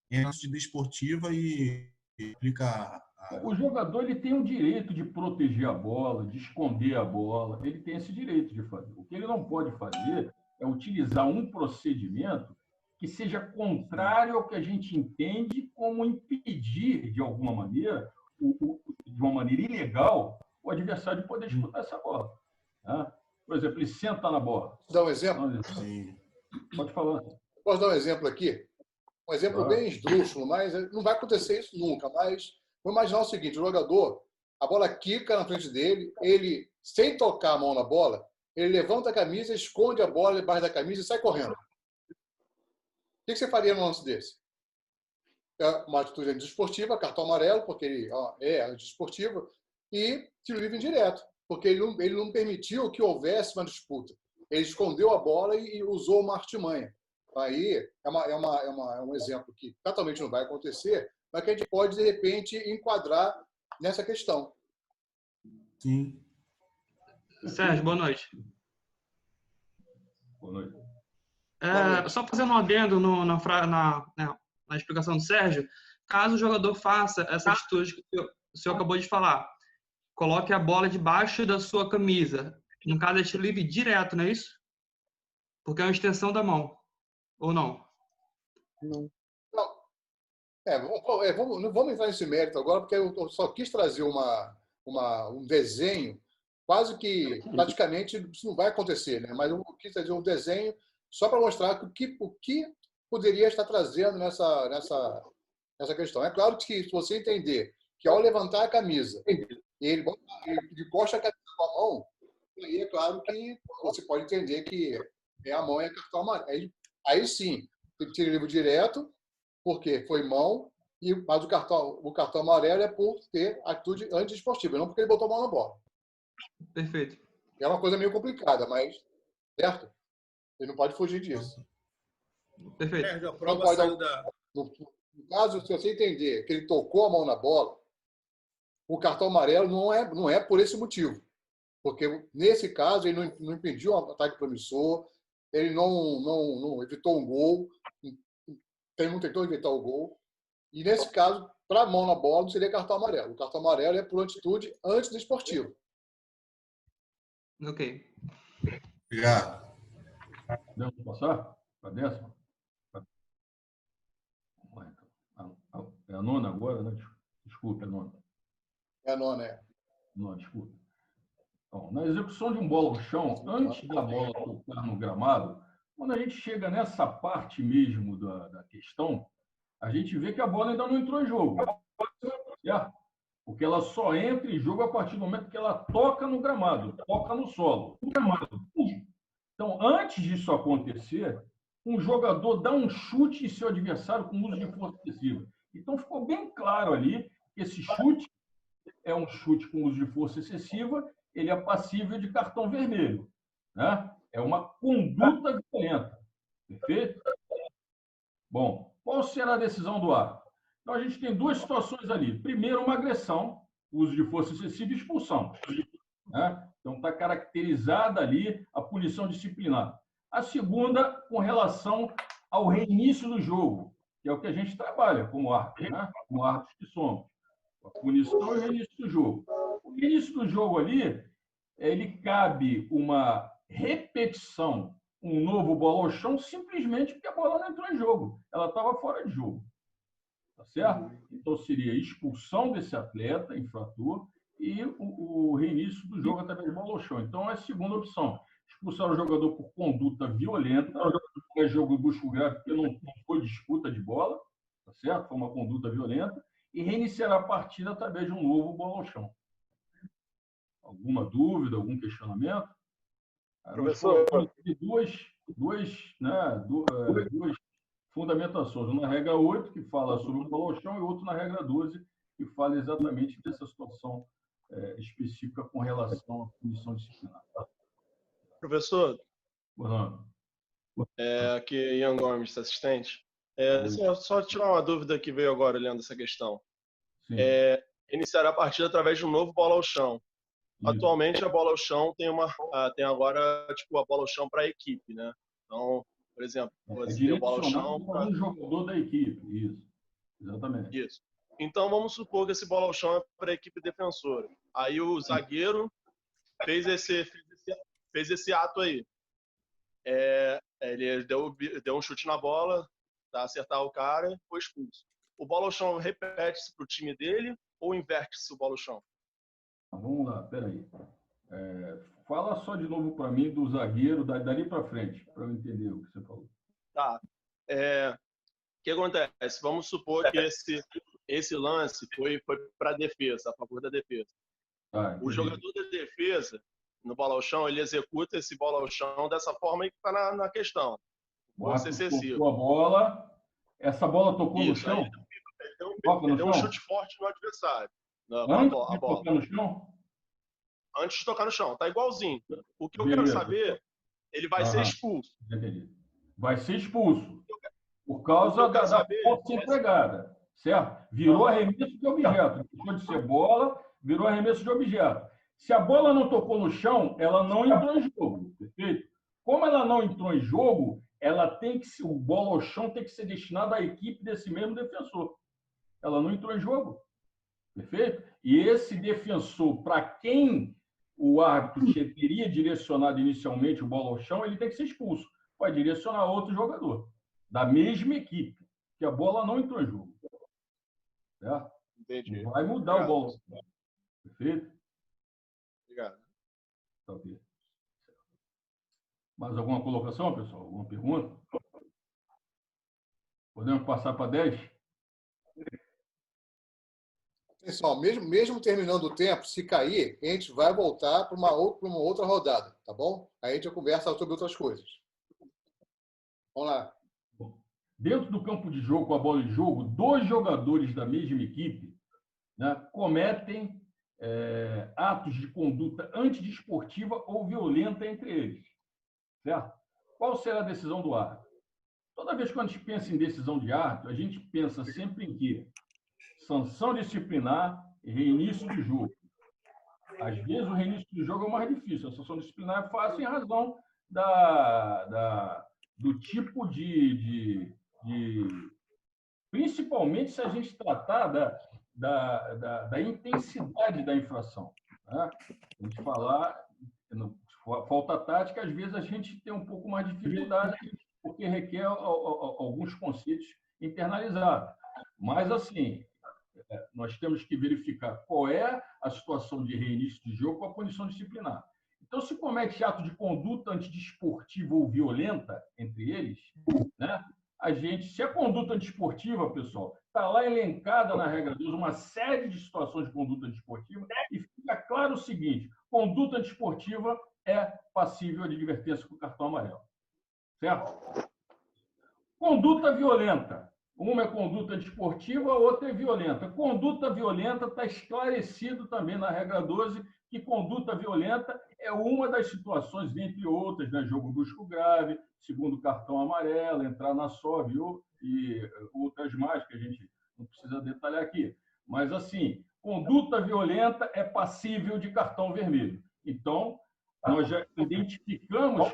entra de desportiva e aplica O jogador ele tem o direito de proteger a bola, de esconder a bola, ele tem esse direito de fazer. O que ele não pode fazer é utilizar um procedimento que seja contrário ao que a gente entende como impedir, de alguma maneira, de uma maneira ilegal, o adversário de poder disputar essa bola. Tá? Por exemplo, ele senta na bola. Posso dar um exemplo? Pode falar. Posso dar um exemplo aqui? Um exemplo bem esdrúxulo, mas não vai acontecer isso nunca. Mas vamos imaginar o seguinte: o jogador, a bola quica na frente dele, ele, sem tocar a mão na bola, ele levanta a camisa, esconde a bola debaixo da camisa e sai correndo. O que você faria num lance desse? É uma atitude desportiva, cartão amarelo, porque ele é antidesportivo, e tiro livre indireto, porque ele não permitiu que houvesse uma disputa. Ele escondeu a bola e usou uma artimanha. Aí é um exemplo que totalmente não vai acontecer, mas que a gente pode, de repente, enquadrar nessa questão. Sim. Sérgio, boa noite. Boa noite. Só fazendo um adendo na explicação do Sérgio, caso o jogador faça essa atitude que o senhor acabou de falar, coloque a bola debaixo da sua camisa. No caso, é tiro livre direto, não é isso? Porque é uma extensão da mão. Ou não? Não. Não vamos entrar nesse mérito agora, porque eu só quis trazer um desenho, quase que, praticamente, isso não vai acontecer, né? Mas eu quis trazer um desenho só para mostrar o que poderia estar trazendo nessa questão. É claro que, se você entender que, ao levantar a camisa, ele encosta a camisa com a mão, aí é claro que você pode entender que a mão é cartão amarelo. Aí sim, tira livre direto, porque foi mão, mas o cartão amarelo é por ter atitude antidesportiva, não porque ele botou a mão na bola. Perfeito. É uma coisa meio complicada, mas certo? Ele não pode fugir disso. Perfeito. Sérgio, a prova saiu no caso, se você entender que ele tocou a mão na bola, o cartão amarelo não é por esse motivo. Porque, nesse caso, ele não impediu um ataque promissor, ele não evitou um gol, não tentou evitar o gol. E, nesse caso, para a mão na bola, não seria cartão amarelo. O cartão amarelo é por atitude antidesportiva. Ok. Obrigado. Podemos passar para a 10ª? É a 9ª agora, né? Desculpa, é a 9ª. É a 9ª, é. Não, desculpa. Bom, na execução de um bola ao chão, antes da bola tocar no gramado, quando a gente chega nessa parte mesmo da questão, a gente vê que a bola ainda não entrou em jogo. Certo? Porque ela só entra em jogo a partir do momento que ela toca no gramado, toca no solo. Então, antes disso acontecer, um jogador dá um chute em seu adversário com uso de força excessiva. Então, ficou bem claro ali que esse chute é um chute com uso de força excessiva, ele é passível de cartão vermelho. Né? É uma conduta violenta. Perfeito? Bom, qual será a decisão do árbitro? Então, a gente tem duas situações ali. Primeiro, uma agressão, uso de força excessiva e expulsão. Né? Então, está caracterizada ali a punição disciplinar. A segunda, com relação ao reinício do jogo, que é o que a gente trabalha como árbitro, né? Como árbitros que somos. A punição e o reinício do jogo. O reinício do jogo ali, ele cabe uma repetição, um novo bola ao chão, simplesmente porque a bola não entrou em jogo. Ela estava fora de jogo. Tá certo? Então, seria expulsão desse atleta, infrator, e o reinício do jogo através de bola ao chão. Então, é a segunda opção. Expulsar o jogador por conduta violenta, é jogo busco grave, porque não foi disputa de bola, tá certo? Foi uma conduta violenta, e reiniciar a partida através de um novo bola ao chão. Alguma dúvida, algum questionamento? Professor. Duas fundamentações. Um na regra 8, que fala sobre o bola ao chão, e outro na regra 12, que fala exatamente dessa situação específica com relação à punição disciplinar. Professor, Boa aqui é Ian Gomes, assistente. Só tirar uma dúvida que veio agora olhando essa questão. Iniciar a partida através de um novo bola ao chão. Atualmente, a bola ao chão tem agora tipo, a bola ao chão para a equipe, né? Então, por exemplo, você tem o bola ao chão para um jogador da equipe, isso. Exatamente. Isso. Então, vamos supor que esse bola ao chão é para a equipe defensora. Aí o zagueiro fez esse ato aí. Ele deu um chute na bola para acertar o cara e foi expulso. O bola ao chão repete-se para o time dele ou inverte-se o bola ao chão? Vamos lá, peraí. Fala só de novo para mim do zagueiro, dali para frente, para eu entender o que você falou. Tá. O que acontece? Vamos supor que esse lance foi para a defesa, a favor da defesa. O jogador da defesa, no bola ao chão, ele executa esse bola ao chão dessa forma aí que está na questão. Você tocou a bola, essa bola tocou no chão? Ele deu um chute forte no adversário. Antes de tocar no chão? Antes de tocar no chão, tá igualzinho. O que eu quero saber, ele vai ser expulso. Entendi. Vai ser expulso. Por causa da força empregada. Certo? Virou arremesso de objeto. Deixou de ser bola, virou arremesso de objeto. Se a bola não tocou no chão, ela não entrou em jogo. Perfeito? Como ela não entrou em jogo, o bola ao chão tem que ser destinado à equipe desse mesmo defensor. Ela não entrou em jogo. Perfeito? E esse defensor, para quem o árbitro teria direcionado inicialmente o bola ao chão, ele tem que ser expulso. Vai direcionar outro jogador da mesma equipe, que a bola não entrou em jogo. Certo? Entendi. Vai mudar o bola ao chão. Perfeito? Obrigado. Tá ok. Mais alguma colocação, pessoal? Alguma pergunta? Podemos passar para 10? Pessoal, mesmo terminando o tempo, se cair, a gente vai voltar para uma outra rodada, tá bom? Aí a gente conversa sobre outras coisas. Vamos lá. Dentro do campo de jogo, com a bola de jogo, 2 jogadores da mesma equipe, né, cometem atos de conduta antidesportiva ou violenta entre eles. Certo? Qual será a decisão do árbitro? Toda vez que a gente pensa em decisão de árbitro, a gente pensa sempre em quê? Sanção disciplinar e reinício de jogo. Às vezes, o reinício de jogo é o mais difícil. A sanção disciplinar é fácil em razão do tipo principalmente se a gente tratar da intensidade da infração. Né? A gente falar, falta tática, às vezes a gente tem um pouco mais de dificuldade, porque requer alguns conceitos internalizados. Mas, assim, nós temos que verificar qual é a situação de reinício de jogo com a punição disciplinar. Então, se comete ato de conduta antidesportiva ou violenta entre eles, né, se a conduta antidesportiva, pessoal, está lá elencada na regra 2 uma série de situações de conduta antidesportiva e fica claro o seguinte: conduta antidesportiva é passível de advertência com cartão amarelo. Certo? Conduta violenta. Uma é conduta antidesportiva, a outra é violenta. Conduta violenta está esclarecido também na regra 12 que conduta violenta é uma das situações, entre outras, né? Jogo brusco grave, segundo cartão amarelo, entrar na SOV e outras mais que a gente não precisa detalhar aqui. Mas, assim, conduta violenta é passível de cartão vermelho. Então, nós já identificamos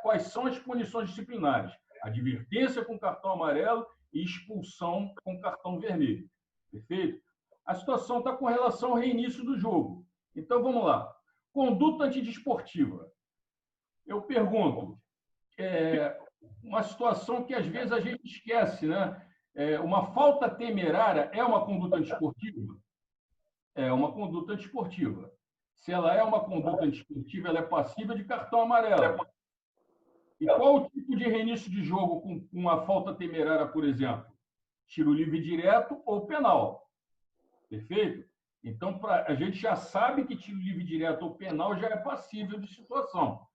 quais são as punições disciplinares. Advertência com cartão amarelo e expulsão com cartão vermelho. Perfeito? A situação está com relação ao reinício do jogo. Então, vamos lá. Conduta antidesportiva. Eu pergunto, uma situação que às vezes a gente esquece, né? Uma falta temerária é uma conduta antidesportiva? É uma conduta antidesportiva. Se ela é uma conduta antidesportiva, ela é passível de cartão amarelo. E qual o tipo de reinício de jogo com uma falta temerária, por exemplo? Tiro livre direto ou penal. Perfeito? Então, a gente já sabe que tiro livre direto ou penal já é passível de situação.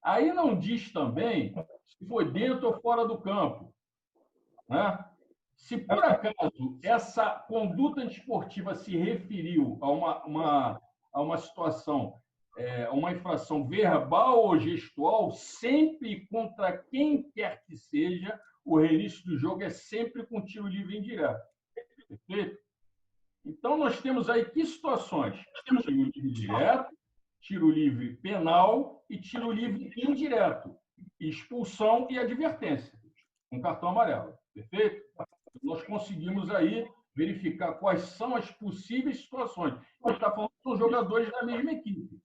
Aí não diz também se foi dentro ou fora do campo, né? Se, por acaso, essa conduta antidesportiva se referiu a uma situação, uma infração verbal ou gestual, sempre contra quem quer que seja, o reinício do jogo é sempre com tiro livre indireto. Perfeito? Então, nós temos aí que situações? Tiro livre direto, tiro livre penal e tiro livre indireto. Expulsão e advertência, com cartão amarelo. Perfeito? Nós conseguimos aí verificar quais são as possíveis situações. A gente está falando que são jogadores da mesma equipe,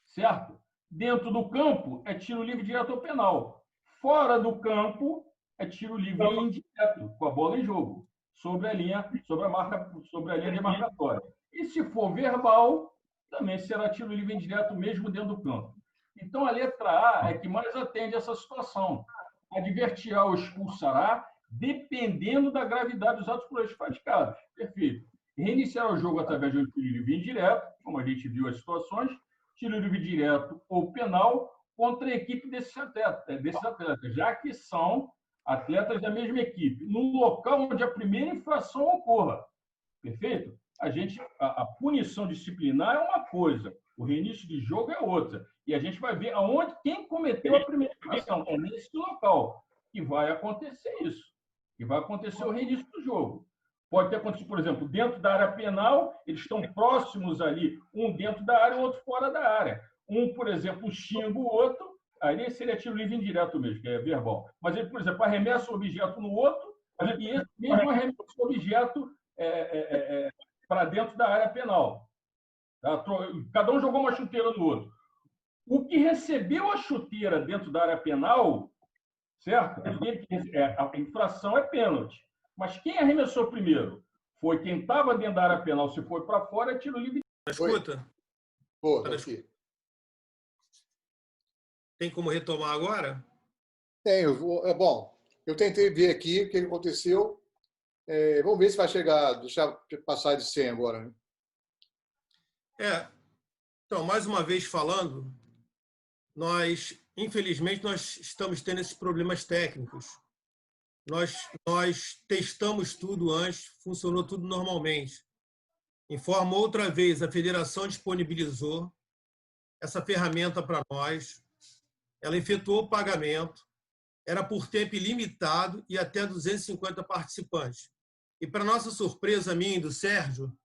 certo? Dentro do campo, é tiro livre direto ou penal. Fora do campo, é tiro livre indireto, com a bola em jogo, sobre a linha demarcatória. E se for verbal, também será tiro livre indireto mesmo dentro do campo. Então, a letra A é que mais atende essa situação. Advertirá ou expulsará, dependendo da gravidade dos atos por eles praticados. Perfeito. Reiniciará o jogo através de um tiro livre indireto, como a gente viu as situações, tiro livre direto ou penal contra a equipe desses atletas, já que são atletas da mesma equipe, no local onde a primeira infração ocorra. Perfeito? A punição disciplinar é uma coisa, o reinício de jogo é outra. E a gente vai ver quem cometeu a primeira infração. É nesse local que vai acontecer isso. Que vai acontecer o reinício do jogo. Pode ter acontecido, por exemplo, dentro da área penal, eles estão próximos ali, um dentro da área e o outro fora da área. Um, por exemplo, xinga o outro, aí seria tiro livre indireto mesmo, que é verbal. Mas ele, por exemplo, arremessa o objeto no outro, e esse mesmo arremessa o objeto para dentro da área penal. Tá? Cada um jogou uma chuteira no outro. O que recebeu a chuteira dentro da área penal, certo? A infração é pênalti. Mas quem arremessou primeiro? Foi quem estava dentro da área penal. Se foi para fora, é tiro livre. Escuta. Pô, tá aqui. Tem como retomar agora? Tenho. Bom, eu tentei ver aqui o que aconteceu. Vamos ver se vai chegar, deixar passar de 100 agora. Né? Então, mais uma vez falando, infelizmente, nós estamos tendo esses problemas técnicos. Nós testamos tudo antes, funcionou tudo normalmente. Informo outra vez, a federação disponibilizou essa ferramenta para nós, ela efetuou o pagamento, era por tempo ilimitado e até 250 participantes. E, para nossa surpresa, minha e do Sérgio,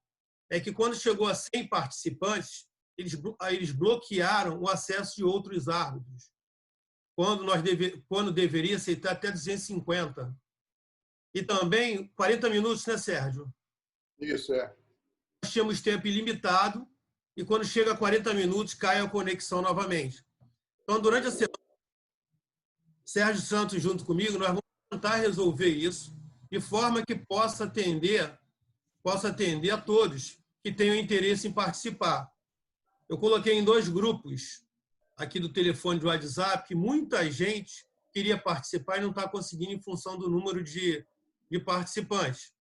é que quando chegou a 100 participantes, eles bloquearam o acesso de outros árbitros, quando deveria aceitar até 250. E também 40 minutos, né, Sérgio? Isso, Nós tínhamos tempo ilimitado e quando chega a 40 minutos, cai a conexão novamente. Então, durante a semana, Sérgio Santos, junto comigo, nós vamos tentar resolver isso de forma que possa atender a todos que tenham interesse em participar. Eu coloquei em 2 grupos aqui do telefone do WhatsApp que muita gente queria participar e não está conseguindo em função do número de participantes.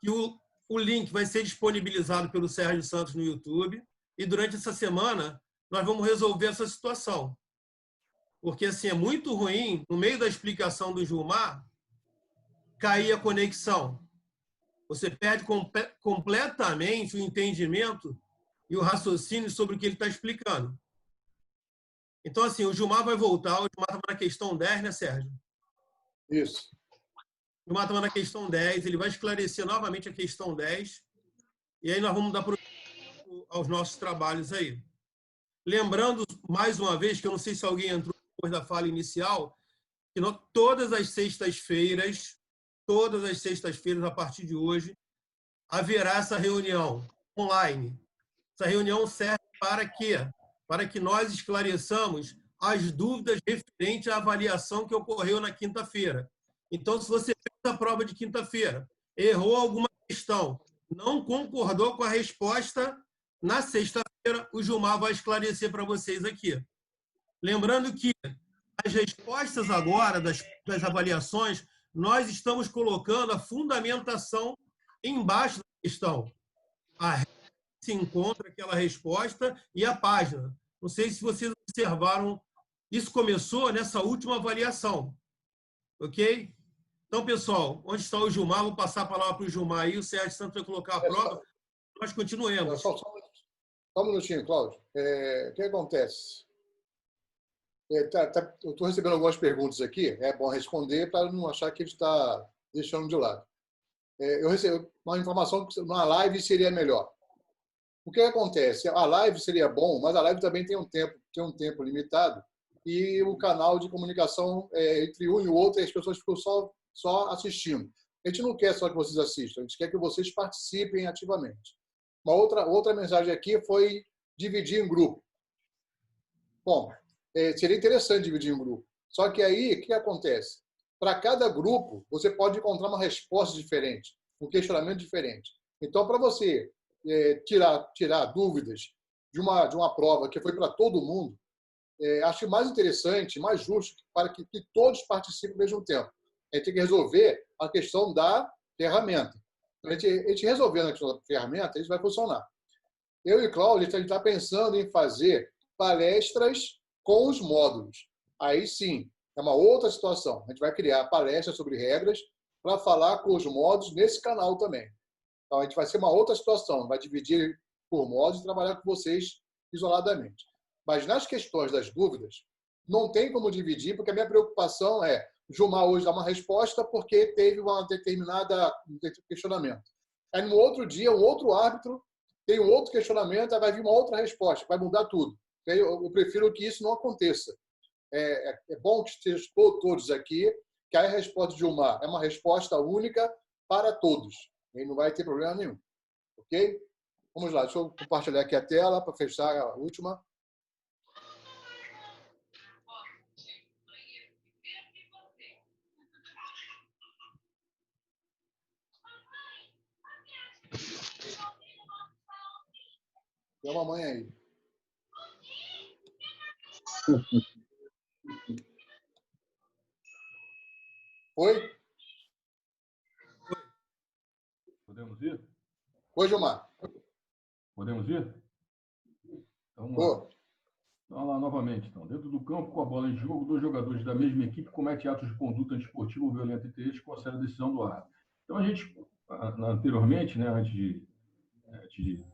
E o link vai ser disponibilizado pelo Sérgio Santos no YouTube e durante essa semana nós vamos resolver essa situação. Porque assim, é muito ruim, no meio da explicação do Gilmar, cair a conexão. Você perde completamente o entendimento e o raciocínio sobre o que ele está explicando. Então, assim, o Gilmar vai voltar, o Gilmar estava na questão 10, né, Sérgio? Isso. O Gilmar estava na questão 10, ele vai esclarecer novamente a questão 10, e aí nós vamos dar aos nossos trabalhos aí. Lembrando, mais uma vez, que eu não sei se alguém entrou depois da fala inicial, que todas as sextas-feiras, a partir de hoje, haverá essa reunião online. Essa reunião serve para quê? Para que nós esclareçamos as dúvidas referentes à avaliação que ocorreu na quinta-feira. Então, se você fez a prova de quinta-feira, errou alguma questão, não concordou com a resposta, na sexta-feira, o Gilmar vai esclarecer para vocês aqui. Lembrando que as respostas agora das avaliações, nós estamos colocando a fundamentação embaixo da questão. A se encontra aquela resposta e a página. Não sei se vocês observaram, isso começou nessa última avaliação. Ok? Então, pessoal, onde está o Gilmar? Vou passar a palavra para o Gilmar aí. O Sérgio Santos vai colocar a prova. Nós continuemos. Só um minutinho, Cláudio. O que acontece? Eu estou recebendo algumas perguntas aqui. É bom responder para não achar que a gente está deixando de lado. Eu recebi uma informação que uma live seria melhor. O que acontece? A live seria bom, mas a live também tem um tempo limitado e o canal de comunicação entre um e o outro, as pessoas ficam só assistindo. A gente não quer só que vocês assistam, a gente quer que vocês participem ativamente. Uma outra mensagem aqui foi dividir em grupo. Bom, seria interessante dividir em grupo. Só que aí, o que acontece? Para cada grupo, você pode encontrar uma resposta diferente, um questionamento diferente. Então, para você tirar dúvidas de uma prova que foi para todo mundo, acho mais interessante, mais justo para que todos participem ao mesmo tempo. A gente tem que resolver a questão da ferramenta. A gente resolvendo a questão da ferramenta, isso vai funcionar. Eu e Cláudio, a gente está pensando em fazer palestras com os módulos. Aí sim, é uma outra situação. A gente vai criar palestras sobre regras para falar com os módulos nesse canal também. Então, a gente vai ser uma outra situação. Vai dividir por módulos e trabalhar com vocês isoladamente. Mas nas questões das dúvidas, não tem como dividir, porque a minha preocupação é Gilmar hoje dar uma resposta porque teve um questionamento. Aí, no outro dia, um outro árbitro tem um outro questionamento, aí vai vir uma outra resposta, vai mudar tudo. Eu prefiro que isso não aconteça. É bom que estejam todos aqui, que a resposta de Gilmar é uma resposta única para todos. E não vai ter problema nenhum. Ok? Vamos lá, deixa eu compartilhar aqui a tela para fechar a última. Tem uma mãe aí. Oi? Podemos ir? Oi, Gilmar. Podemos ir? Então, vamos lá. Então, lá novamente. Então, dentro do campo, com a bola em jogo, 2 jogadores da mesma equipe cometem atos de conduta antidesportiva ou violenta entre eles, considera a decisão do árbitro. Então, a gente, anteriormente, né, antes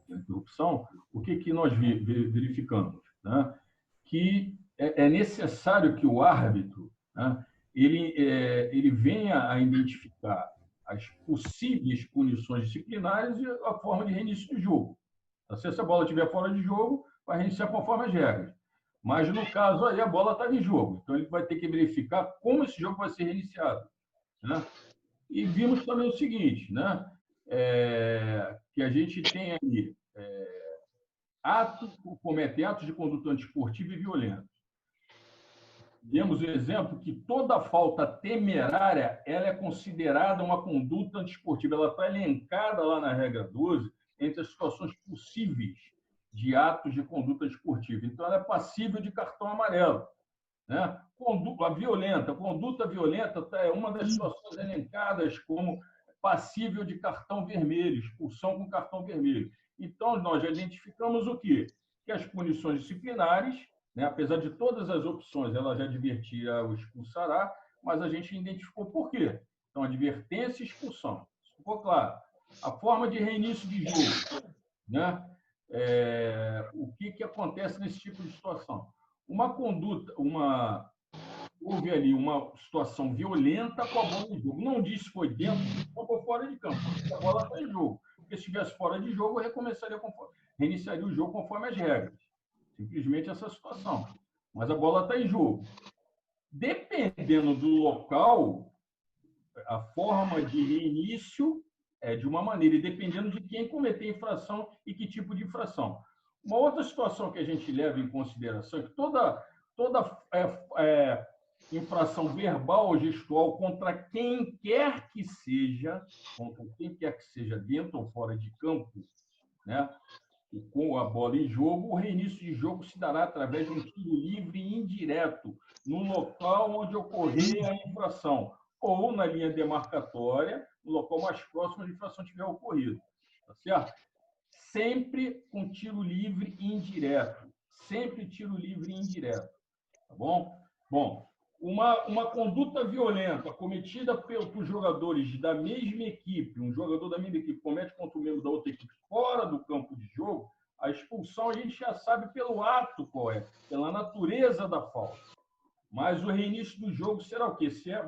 da interrupção, o que nós verificamos? Né? Que é necessário que o árbitro, né, ele venha a identificar as possíveis punições disciplinares e a forma de reinício de jogo. Se essa bola estiver fora de jogo, vai reiniciar conforme as regras. Mas, no caso, aí a bola está em jogo. Então, ele vai ter que verificar como esse jogo vai ser reiniciado. Né? E vimos também o seguinte, né? Que a gente tem aí cometem atos de conduta antiesportiva e violenta. Demos o exemplo que toda falta temerária ela é considerada uma conduta antiesportiva. Ela está elencada lá na regra 12 entre as situações possíveis de atos de conduta antiesportiva. Então, ela é passível de cartão amarelo. Né? Conduta violenta é uma das situações elencadas como passível de cartão vermelho, expulsão com cartão vermelho. Então, nós já identificamos o quê? Que as punições disciplinares, né, apesar de todas as opções, ela já advertia o expulsará, mas a gente identificou por quê. Então, advertência e expulsão. Isso ficou claro. A forma de reinício de jogo. Né? O que acontece nesse tipo de situação? Houve ali uma situação violenta com a bola em jogo. Não diz se foi dentro ou fora de campo, porque a bola está em jogo. Porque se estivesse fora de jogo, reiniciaria o jogo conforme as regras. Simplesmente essa situação. Mas a bola está em jogo. Dependendo do local, a forma de reinício é de uma maneira, e dependendo de quem cometer a infração e que tipo de infração. Uma outra situação que a gente leva em consideração é que toda infração verbal ou gestual contra quem quer que seja dentro ou fora de campo, né? E com a bola em jogo, o reinício de jogo se dará através de um tiro livre e indireto no local onde ocorrer a infração, ou na linha demarcatória, no local mais próximo onde a infração tiver ocorrido. Tá certo? sempre com tiro livre indireto. Sempre tiro livre indireto. Tá bom? Bom, uma conduta violenta cometida por jogadores da mesma equipe, um jogador da mesma equipe comete contra um membro da outra equipe fora do campo de jogo, a expulsão a gente já sabe pelo ato qual é, pela natureza da falta. Mas o reinício do jogo será o quê? Se é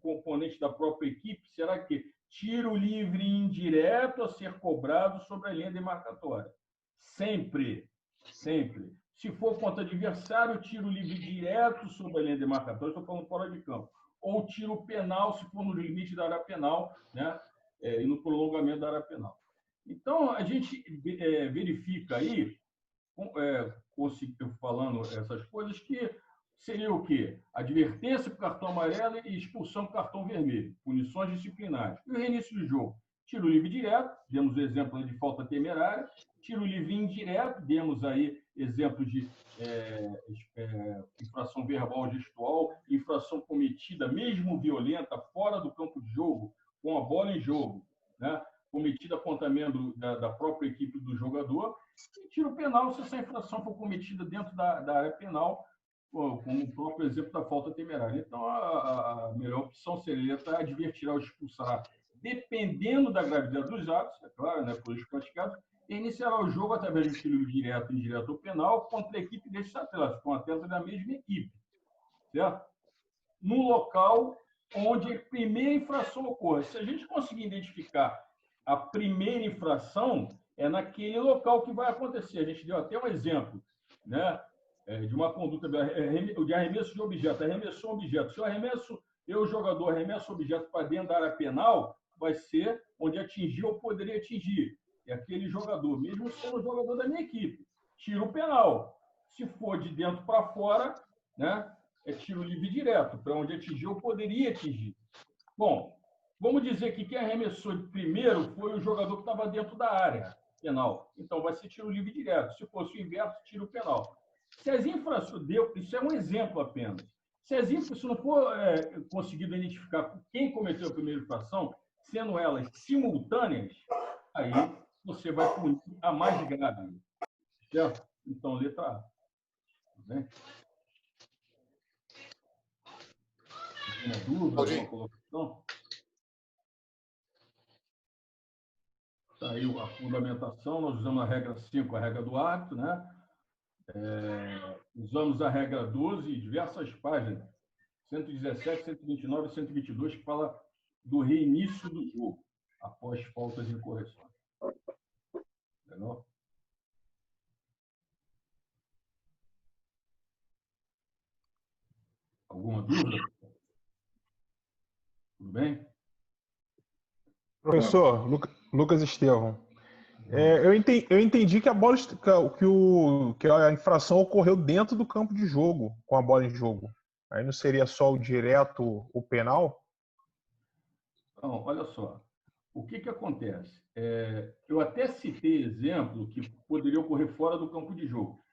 componente da própria equipe, será que tiro livre indireto a ser cobrado sobre a linha demarcatória? Sempre. Sempre. Se for contra adversário, tiro livre direto sobre a linha demarcatória, estou falando fora de campo. Ou tiro penal, se for no limite da área penal, né? E no prolongamento da área penal. Então, a gente verifica aí, falando essas coisas, que seria o quê? Advertência por cartão amarelo e expulsão por cartão vermelho. Punições disciplinares. E o reinício do jogo? Tiro livre direto, demos o exemplo de falta temerária. Tiro livre indireto, demos aí exemplos de infração verbal gestual, infração cometida, mesmo violenta, fora do campo de jogo, com a bola em jogo, né? Cometida contra membro da própria equipe do jogador. E tiro penal, se essa infração for cometida dentro da área penal, como o próprio exemplo da falta temerária. Então, a melhor opção seria advertir ao expulsar, dependendo da gravidade dos atos, é claro, né, por praticados, e iniciará o jogo através de tiro direto, indireto ou penal contra a equipe desses atletas, com atletas da mesma equipe, certo? No local onde a primeira infração ocorre. Se a gente conseguir identificar a primeira infração, é naquele local que vai acontecer. A gente deu até um exemplo, né, de uma conduta de arremesso de objeto. Arremessou um objeto. Se o jogador arremesso o objeto para dentro da área penal, vai ser onde atingiu ou poderia atingir. É aquele jogador, mesmo sendo o jogador da minha equipe. Tiro penal. Se for de dentro para fora, né, é tiro livre direto, para onde atingiu ou poderia atingir. Bom, vamos dizer que quem arremessou de primeiro foi o jogador que estava dentro da área penal. Então, vai ser tiro livre direto. Se fosse o inverso, tiro penal. Se as infrações... Isso é um exemplo apenas. Se não for conseguido identificar quem cometeu a primeira infração, sendo elas simultâneas, aí você vai punir a mais grave. Certo? Então, letra A. Tudo bem? Alguma dúvida, alguma colocação? Saiu a fundamentação, nós usamos a regra 5, a regra do árbitro, né? Usamos a regra 12 e diversas páginas, 117, 129 e 122, que fala do reinício do jogo, após faltas e correções. Legal? Alguma dúvida? Tudo bem? Professor, Lucas Estevão. Eu entendi que que a infração ocorreu dentro do campo de jogo, com a bola em jogo. Aí não seria só o direto, o penal? Não, olha só. O que acontece? Eu até citei exemplo que poderia ocorrer fora do campo de jogo.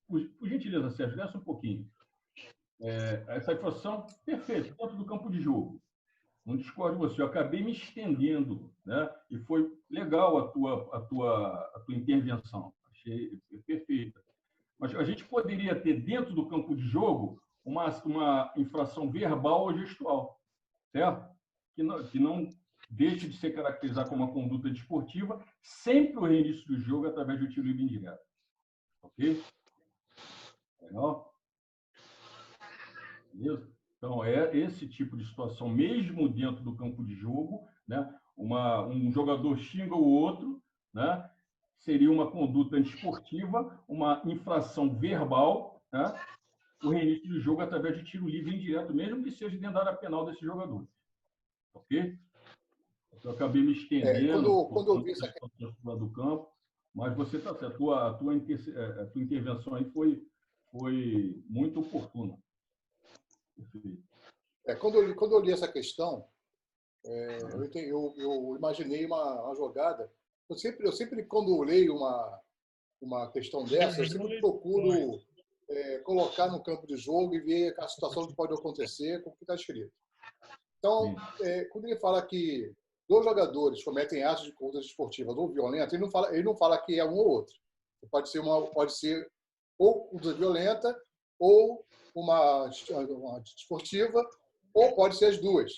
Por gentileza, Sérgio, desce um pouquinho. Essa infração, perfeito, dentro do campo de jogo. Não discordo de você, eu acabei me estendendo, né? E foi legal a tua intervenção, achei perfeita. Mas a gente poderia ter, dentro do campo de jogo, uma infração verbal ou gestual, certo? Que não deixe de ser caracterizada como uma conduta desportiva, sempre o reinício do jogo através do tiro livre indireto. Ok? Legal? Beleza? Então, esse tipo de situação, mesmo dentro do campo de jogo, né? Um jogador xinga o outro, né? Seria uma conduta desportiva, uma infração verbal, né? O reinício do jogo através de tiro livre indireto, mesmo que seja dentro da área penal desse jogador. Ok? Eu acabei me estendendo quando eu vi essa questão do campo, mas você está certo, a tua intervenção aí foi muito oportuna. Quando eu li essa questão, eu imaginei uma jogada. Eu sempre quando eu leio uma questão dessa, eu sempre procuro colocar no campo de jogo e ver a situação que pode acontecer com o que está escrito. Então, quando ele fala que dois jogadores cometem atos de conduta esportiva ou violenta, ele não fala que é um ou outro. Pode ser ou conduta violenta ou uma esportiva, ou pode ser as duas.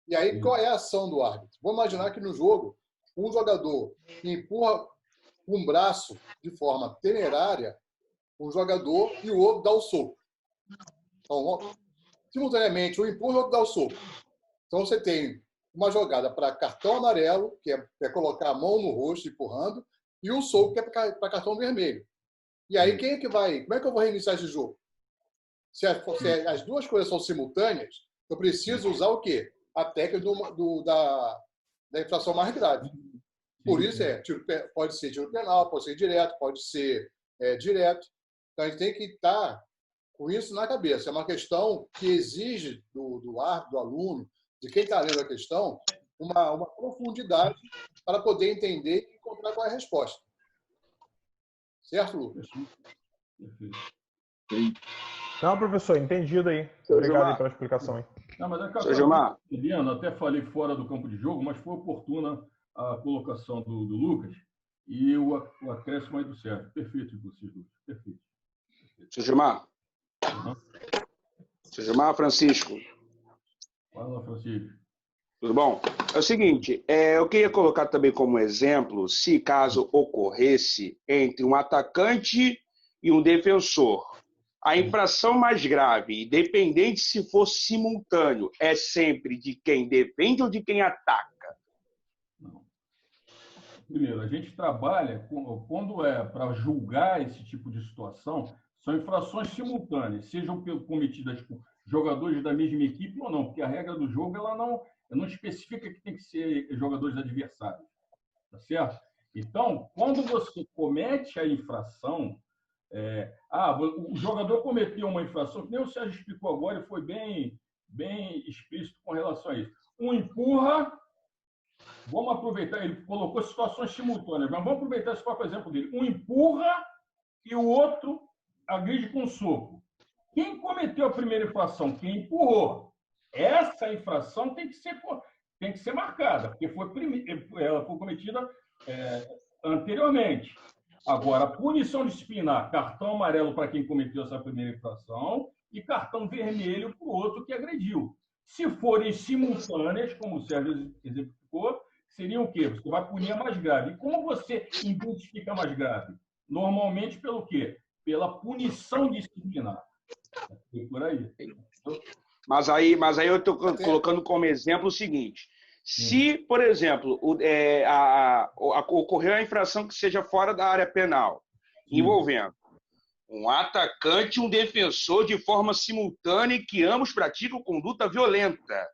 E aí, qual é a ação do árbitro? Vamos imaginar que no jogo, um jogador que empurra um braço de forma temerária, um jogador, e o outro dá o soco. Então, simultaneamente, um empurra e o outro dá o soco. Então, você tem uma jogada para cartão amarelo, que é colocar a mão no rosto empurrando, e um soco que é para cartão vermelho. E aí, quem é que vai? Como é que eu vou reiniciar esse jogo? Se as duas coisas são simultâneas, eu preciso usar o quê? A técnica da infração mais grave. Por isso, pode ser tiro penal, pode ser direto, pode ser direto. Então, a gente tem que estar com isso na cabeça. É uma questão que exige do árbitro, do aluno, de quem está lendo a questão, uma profundidade para poder entender e encontrar qual é a resposta. Certo, Lucas? Não, professor, entendido aí. Obrigado aí pela explicação aí. Não, mas até falei fora do campo de jogo, mas foi oportuna a colocação do Lucas e o acréscimo aí do Sérgio. Perfeito, vocês dois. Perfeito. Seu Gilmar. Seu Gilmar, Francisco. Fala, Francisco. Tudo bom? É o seguinte, eu queria colocar também como exemplo, se caso ocorresse entre um atacante e um defensor, a infração mais grave, independente se for simultâneo, é sempre de quem defende ou de quem ataca? Não. Primeiro, a gente trabalha, quando é para julgar esse tipo de situação, são infrações simultâneas, sejam cometidas por jogadores da mesma equipe ou não, porque a regra do jogo ela não especifica que tem que ser jogadores adversários, tá certo? Então, quando você comete a infração, o jogador cometeu uma infração, que nem o Sérgio explicou agora e foi bem explícito com relação a isso. Um empurra, vamos aproveitar, ele colocou situações simultâneas, mas vamos aproveitar esse próprio exemplo dele. Um empurra e o outro agride com um soco. Quem cometeu a primeira infração? Quem empurrou. Essa infração tem que ser marcada, porque ela foi cometida anteriormente. Agora, punição disciplinar, cartão amarelo para quem cometeu essa primeira infração e cartão vermelho para o outro que agrediu. Se forem simultâneas, como o Sérgio exemplificou, seria o quê? Você vai punir a mais grave. E como você identifica a mais grave? Normalmente pelo quê? Pela punição disciplinar. É por aí. Mas aí eu estou colocando como exemplo o seguinte. Se, por exemplo, ocorreu a infração que seja fora da área penal, envolvendo um atacante e um defensor de forma simultânea e que ambos praticam conduta violenta,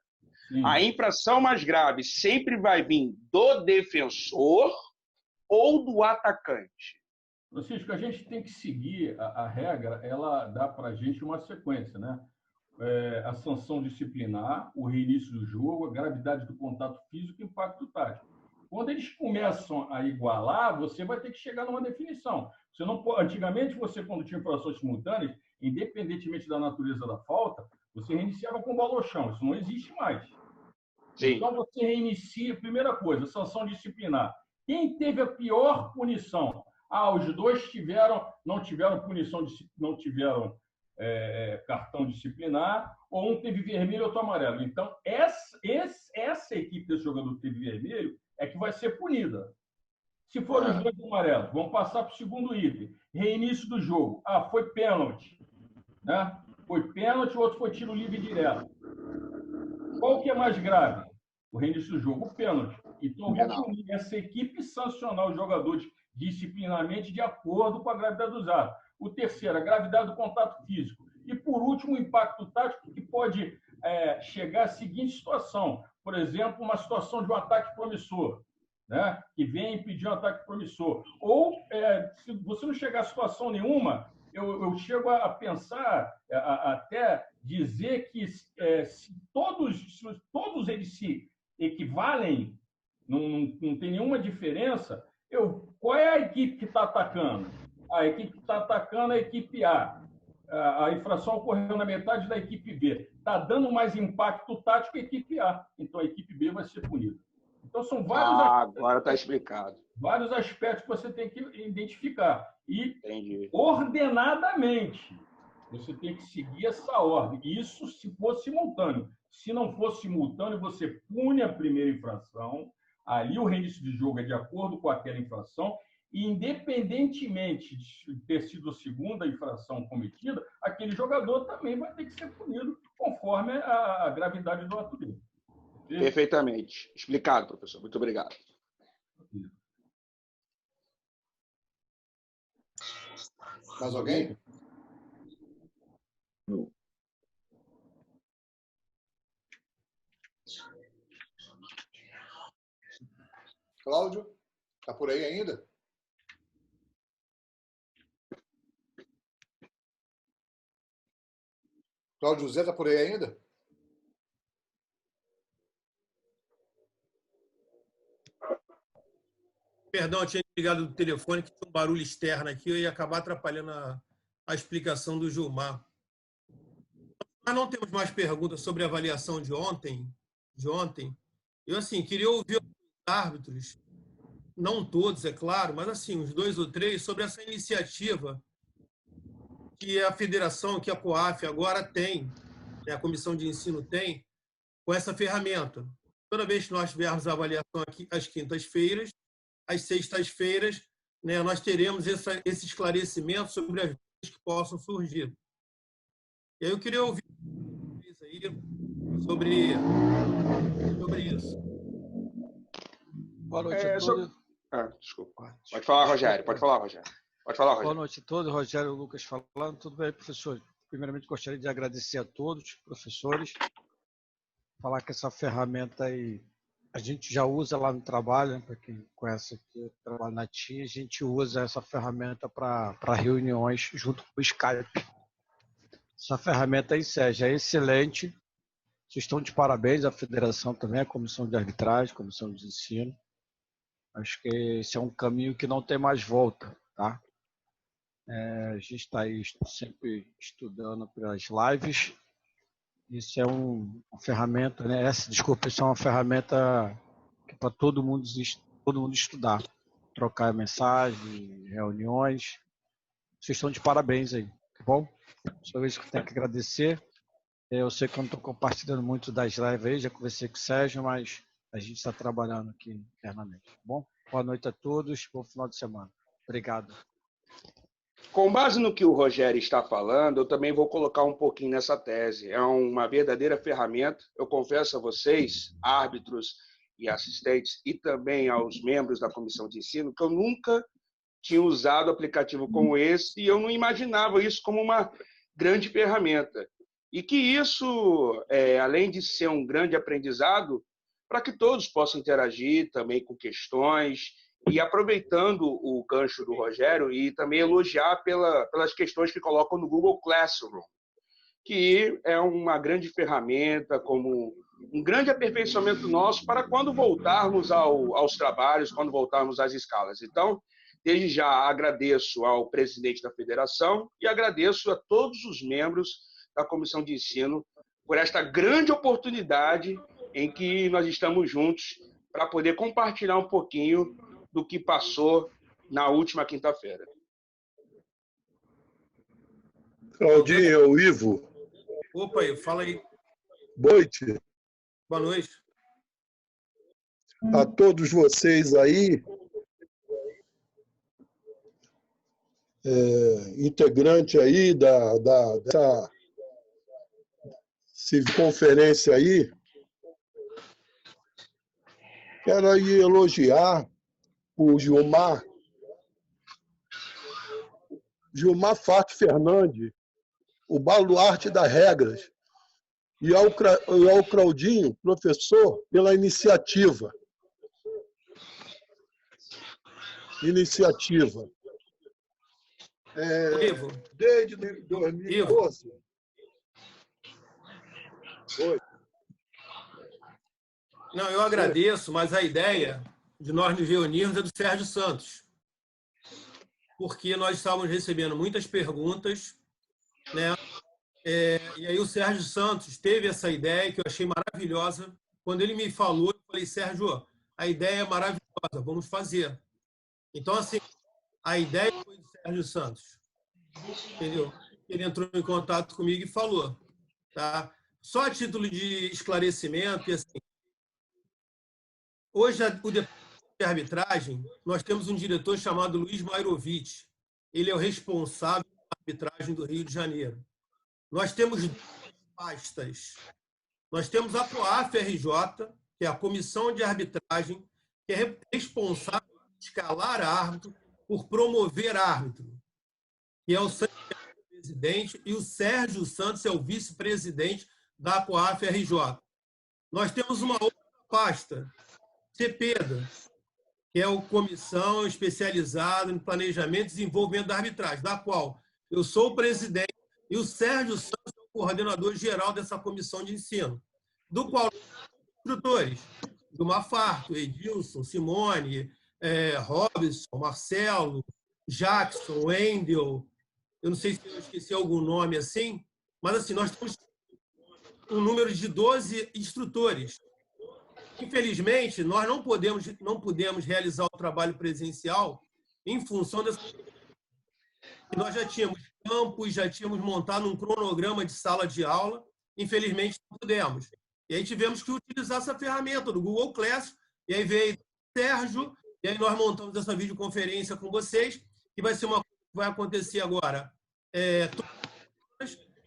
a infração mais grave sempre vai vir do defensor ou do atacante? Francisco, a gente tem que seguir a regra, ela dá para a gente uma sequência, né? A sanção disciplinar, o reinício do jogo, a gravidade do contato físico e o impacto tático. Quando eles começam a igualar, você vai ter que chegar numa definição. Você não pode, antigamente, quando tinha infrações simultâneas, independentemente da natureza da falta, você reiniciava com bola ao chão. Isso não existe mais. Sim. Então, você reinicia, primeira coisa, sanção disciplinar. Quem teve a pior punição? Os dois não tiveram punição, não tiveram cartão disciplinar, ou um teve vermelho e outro amarelo. Então, essa equipe desse jogador que teve vermelho é que vai ser punida. Se for os dois amarelos, vamos passar para o segundo item. Reinício do jogo. Foi pênalti. Né? Foi pênalti, o outro foi tiro livre direto. Qual que é mais grave? O reinício do jogo, o pênalti. Então, eu vou punir essa equipe e sancionar os jogadores disciplinarmente de acordo com a gravidade dos atos. O terceiro, a gravidade do contato físico. E, por último, o impacto tático, que pode chegar à seguinte situação. Por exemplo, uma situação de um ataque promissor, né? Que vem impedir um ataque promissor. Ou, se você não chegar a situação nenhuma, eu chego a pensar, até dizer que se todos eles se equivalem, não tem nenhuma diferença, qual é a equipe que está atacando? A equipe que está atacando é a equipe A. A infração ocorreu na metade da equipe B. Está dando mais impacto tático a equipe A. Então, a equipe B vai ser punida. Então, são vários agora está explicado. Vários aspectos que você tem que identificar. E Entendi. ordenadamente, você tem que seguir essa ordem. Isso se for simultâneo. Se não for simultâneo, você pune a primeira infração, ali o reinício de jogo é de acordo com aquela infração, e independentemente de ter sido a segunda infração cometida, aquele jogador também vai ter que ser punido conforme a gravidade do ato dele. Perfeitamente. Explicado, professor. Muito obrigado. Mais alguém? Cláudio, está por aí ainda? Cláudio José está por aí ainda? Perdão, eu tinha ligado do telefone, que tinha um barulho externo aqui, eu ia acabar atrapalhando a explicação do Gilmar. Nós não temos mais perguntas sobre a avaliação de ontem. Eu, assim, queria ouvir os árbitros, não todos, é claro, mas, assim, uns 2 ou 3, sobre essa iniciativa que a federação, que a COAF agora tem, né, a comissão de ensino tem, com essa ferramenta. Toda vez que nós tivermos a avaliação aqui às quintas-feiras, às sextas-feiras, né, nós teremos esse esclarecimento sobre as dúvidas que possam surgir. E aí eu queria ouvir vocês aí sobre isso. Boa noite a todos. Desculpa. Pode falar, Rogério. Boa noite a todos. Rogério Lucas falando. Tudo bem, professor? Primeiramente, gostaria de agradecer a todos, professores. Falar que essa ferramenta aí a gente já usa lá no trabalho, né? Para quem conhece aqui, eu trabalho na TIA, a gente usa essa ferramenta para reuniões junto com o Skype. Essa ferramenta aí, Sérgio, é excelente. Vocês estão de parabéns, a federação também, a comissão de arbitragem, a comissão de ensino. Acho que esse é um caminho que não tem mais volta, tá? A gente está aí sempre estudando pelas lives. Isso é uma ferramenta, né? Isso é uma ferramenta que para todo mundo estudar, trocar mensagem, reuniões. Vocês estão de parabéns aí, tá bom? Só isso que eu tenho que agradecer. Eu sei que eu não estou compartilhando muito das lives aí, já conversei com o Sérgio, mas a gente está trabalhando aqui internamente, tá bom? Boa noite a todos, bom final de semana. Obrigado. Com base no que o Rogério está falando, eu também vou colocar um pouquinho nessa tese. É uma verdadeira ferramenta. Eu confesso a vocês, árbitros e assistentes, e também aos membros da comissão de ensino, que eu nunca tinha usado aplicativo como esse e eu não imaginava isso como uma grande ferramenta. E que isso, além de ser um grande aprendizado, para que todos possam interagir também com questões, e aproveitando o gancho do Rogério e também elogiar pelas questões que colocam no Google Classroom, que é uma grande ferramenta, como um grande aperfeiçoamento nosso para quando voltarmos aos trabalhos, quando voltarmos às escalas. Então, desde já agradeço ao presidente da federação e agradeço a todos os membros da comissão de ensino por esta grande oportunidade em que nós estamos juntos para poder compartilhar um pouquinho do que passou na última quinta-feira. Claudinho, é o Ivo. Opa, Ivo, fala aí. Boa noite. Boa noite. A todos vocês aí, integrante aí dessa conferência aí, quero aí elogiar o Gilmar Fátio Fernandes, o baluarte das regras, e ao Claudinho, professor, pela iniciativa. Desde 2012. Oi. Não, eu agradeço, mas a ideia de nós nos reunirmos é do Sérgio Santos, porque nós estávamos recebendo muitas perguntas, né? E aí o Sérgio Santos teve essa ideia que eu achei maravilhosa. Quando ele me falou, eu falei, Sérgio, a ideia é maravilhosa, vamos fazer. Então, assim, a ideia foi do Sérgio Santos. Entendeu? Ele entrou em contato comigo e falou. Tá? Só a título de esclarecimento, e assim, hoje, o departamento de arbitragem, nós temos um diretor chamado Luiz Mairovitch. Ele é o responsável pela arbitragem do Rio de Janeiro. Nós temos duas pastas. Nós temos a COAF-RJ, que é a Comissão de Arbitragem, que é responsável por escalar árbitro, por promover árbitro, que é o presidente, e o Sérgio Santos é o vice-presidente da COAF-RJ. Nós temos uma outra pasta, CEPEDA, que é a Comissão Especializada em Planejamento e Desenvolvimento da Arbitragem, da qual eu sou o presidente e o Sérgio Santos é o coordenador geral dessa comissão de ensino, do qual instrutores, do Mafarto, Edilson, Simone, Robson, Marcelo, Jackson, Wendel, eu não sei se eu esqueci algum nome assim, mas assim, nós temos um número de 12 instrutores. Infelizmente, nós não podemos realizar o trabalho presencial em função dessa... Nós já tínhamos campus, já tínhamos montado um cronograma de sala de aula, infelizmente não pudemos. E aí tivemos que utilizar essa ferramenta do Google Class, e aí veio o Sérgio, e aí nós montamos essa videoconferência com vocês, que vai ser uma coisa que vai acontecer agora,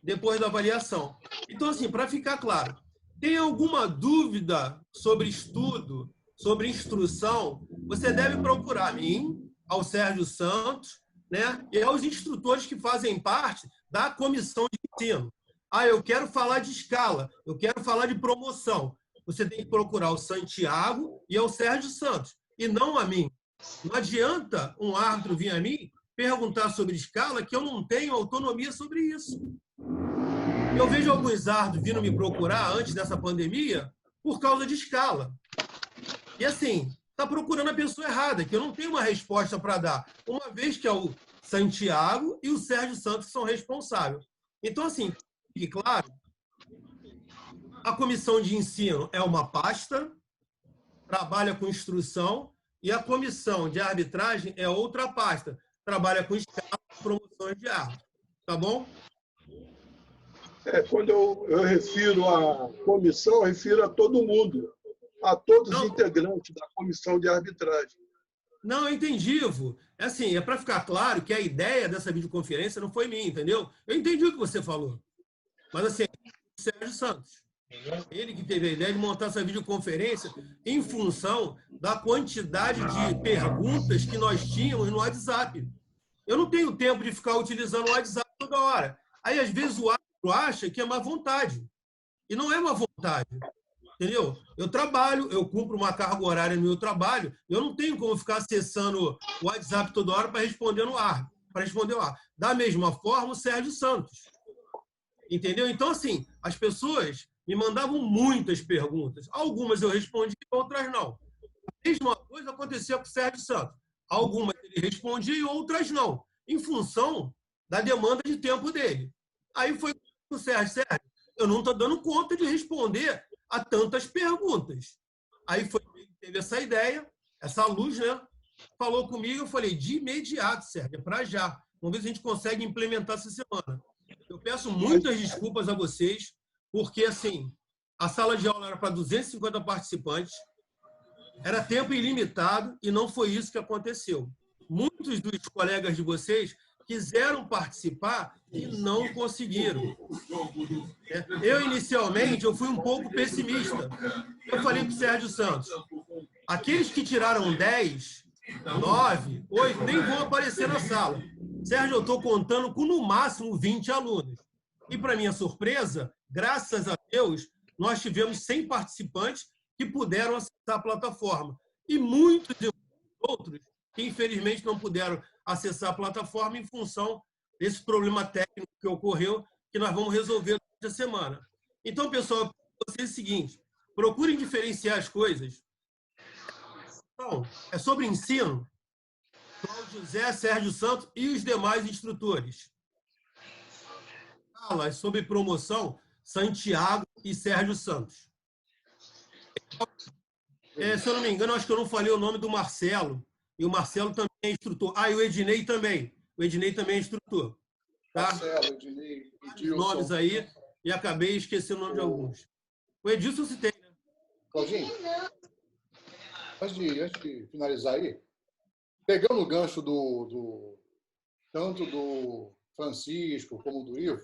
depois da avaliação. Então, assim, para ficar claro, tem alguma dúvida sobre estudo, sobre instrução, você deve procurar a mim, ao Sérgio Santos, né, e aos instrutores que fazem parte da comissão de ensino. Ah, eu quero falar de escala, eu quero falar de promoção. Você tem que procurar o Santiago e o Sérgio Santos, e não a mim. Não adianta um árbitro vir a mim perguntar sobre escala, que eu não tenho autonomia sobre isso. Eu vejo alguns árbitros vindo me procurar antes dessa pandemia por causa de escala. E assim, está procurando a pessoa errada, que eu não tenho uma resposta para dar, uma vez que é o Santiago e o Sérgio Santos que são responsáveis. Então, assim, fique claro, a comissão de ensino é uma pasta, trabalha com instrução, e a comissão de arbitragem é outra pasta, trabalha com escala e promoções de árbitro. Tá bom? Quando eu refiro à comissão, eu refiro a todo mundo, a todos os integrantes da comissão de arbitragem. Não, eu entendi, Ivo. É assim, é para ficar claro que a ideia dessa videoconferência não foi minha, entendeu? Eu entendi o que você falou. Mas assim, o Sérgio Santos, ele que teve a ideia de montar essa videoconferência em função da quantidade de perguntas que nós tínhamos no WhatsApp. Eu não tenho tempo de ficar utilizando o WhatsApp toda hora. Aí, às vezes, o árbitro acha que é má vontade. E não é má vontade. Entendeu? Eu trabalho, eu cumpro uma carga horária no meu trabalho, eu não tenho como ficar acessando o WhatsApp toda hora para responder no ar. Da mesma forma, o Sérgio Santos. Entendeu? Então, assim, as pessoas me mandavam muitas perguntas. Algumas eu respondi, outras não. A mesma coisa acontecia com o Sérgio Santos. Algumas ele respondia e outras não, em função da demanda de tempo dele. Aí foi com o Sérgio, eu não estou dando conta de responder a tantas perguntas. Aí teve essa ideia, essa luz, né? Falou comigo, eu falei, de imediato, Sérgio, é para já. Vamos ver se a gente consegue implementar essa semana. Eu peço muitas desculpas a vocês, porque, assim, a sala de aula era para 250 participantes, era tempo ilimitado e não foi isso que aconteceu. Muitos dos colegas de vocês quiseram participar e não conseguiram. Eu, inicialmente, eu fui um pouco pessimista. Eu falei para o Sérgio Santos, aqueles que tiraram 10, 9, 8, nem vão aparecer na sala. Sérgio, eu estou contando com, no máximo, 20 alunos. E, para minha surpresa, graças a Deus, nós tivemos 100 participantes que puderam acessar a plataforma. E muitos outros que, infelizmente, não puderam acessar a plataforma em função desse problema técnico que ocorreu, que nós vamos resolver durante a semana. Então, pessoal, eu peço vocês o seguinte, procurem diferenciar as coisas. Então, é sobre ensino, Cláudio José, Sérgio Santos e os demais instrutores. Fala sobre promoção, Santiago e Sérgio Santos. Se eu não me engano, acho que eu não falei o nome do Marcelo. E o Marcelo também é instrutor. E o Ednei também. O Ednei também é instrutor. Tá? Marcelo, Ednei, Edilson. Nomes aí, e acabei esquecendo o nome de alguns. O Edilson se tem, né? Claudinho, antes de finalizar aí, pegando o gancho tanto do Francisco como do Ivo,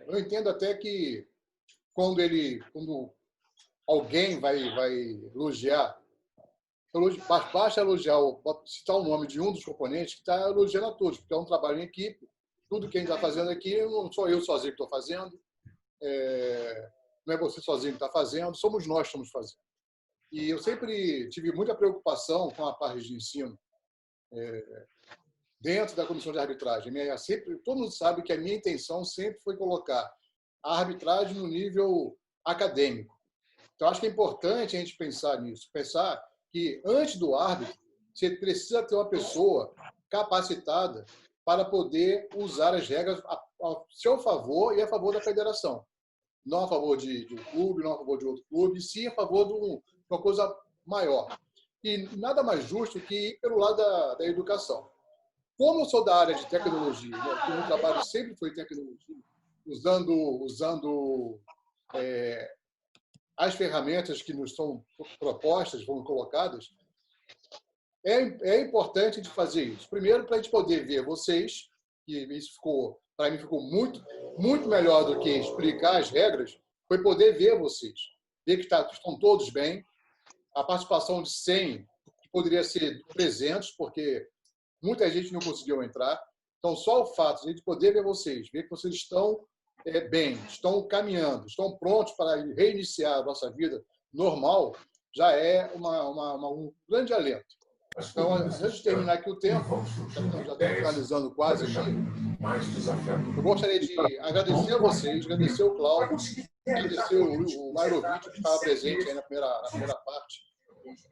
eu entendo até que quando alguém vai elogiar, basta elogiar, citar o nome de um dos componentes que está elogiando a todos, porque é um trabalho em equipe. Tudo que a gente está fazendo aqui, não sou eu sozinho que estou fazendo, não é você sozinho que está fazendo, somos nós que estamos fazendo. E eu sempre tive muita preocupação com a parte de ensino dentro da comissão de arbitragem. Todo mundo sabe que a minha intenção sempre foi colocar a arbitragem no nível acadêmico. Então, acho que é importante a gente pensar nisso, pensar que, antes do árbitro, você precisa ter uma pessoa capacitada para poder usar as regras a seu favor e a favor da federação. Não a favor de um clube, não a favor de outro clube, sim a favor de uma coisa maior. E nada mais justo que ir pelo lado da educação. Como eu sou da área de tecnologia, o meu trabalho sempre foi tecnologia, usando as ferramentas que nos são propostas, foram colocadas, é importante de fazer isso. Primeiro, para a gente poder ver vocês, e isso para mim ficou muito, muito melhor do que explicar as regras, foi poder ver vocês, ver que estão todos bem. A participação de 100 poderia ser 300, porque muita gente não conseguiu entrar. Então, só o fato de a gente poder ver vocês, ver que vocês estão bem, estão caminhando, estão prontos para reiniciar a nossa vida normal, já é um grande alento. Então, antes de terminar aqui o tempo, já estamos finalizando quase aqui, eu gostaria de agradecer a vocês, agradecer o Cláudio, agradecer o Mairovic, que estava presente aí na primeira parte,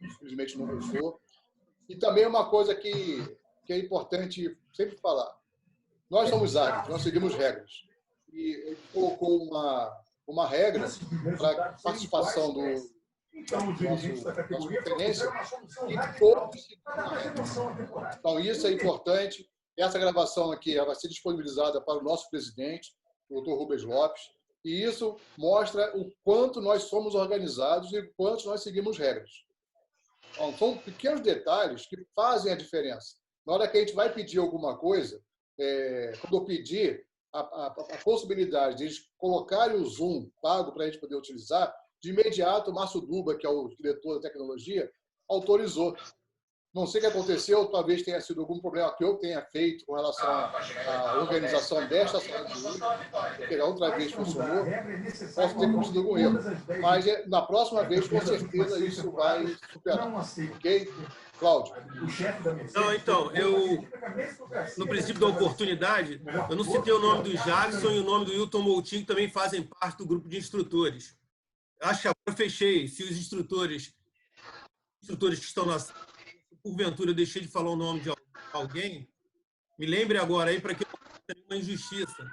infelizmente não gostou. E também uma coisa que é importante sempre falar. Nós somos árbitros, nós seguimos regras. E ele colocou uma regra para a participação da nossa conferência e todos seguiram a regra. Então, isso é importante. Essa gravação aqui vai ser disponibilizada para o nosso presidente, o Dr. Rubens Lopes, e isso mostra o quanto nós somos organizados e o quanto nós seguimos regras. Então, são pequenos detalhes que fazem a diferença. Na hora que a gente vai pedir alguma coisa, quando eu pedir a possibilidade de eles colocarem o Zoom pago para a gente poder utilizar, de imediato o Márcio Duba, que é o diretor da tecnologia, autorizou. Não sei o que aconteceu, talvez tenha sido algum problema que eu tenha feito com relação à organização desta sala de hoje, porque da outra vez funcionou, posso ter cometido algum erro. Mas na próxima vez, com certeza, isso vai superar. Ok? Cláudio. Não, então, no princípio da oportunidade, eu não citei o nome do Jackson e o nome do Hilton Moutinho, que também fazem parte do grupo de instrutores. Acho que agora eu fechei. Se os instrutores que estão na sala, porventura eu deixei de falar o nome de alguém, me lembre agora aí para que não tenha uma injustiça.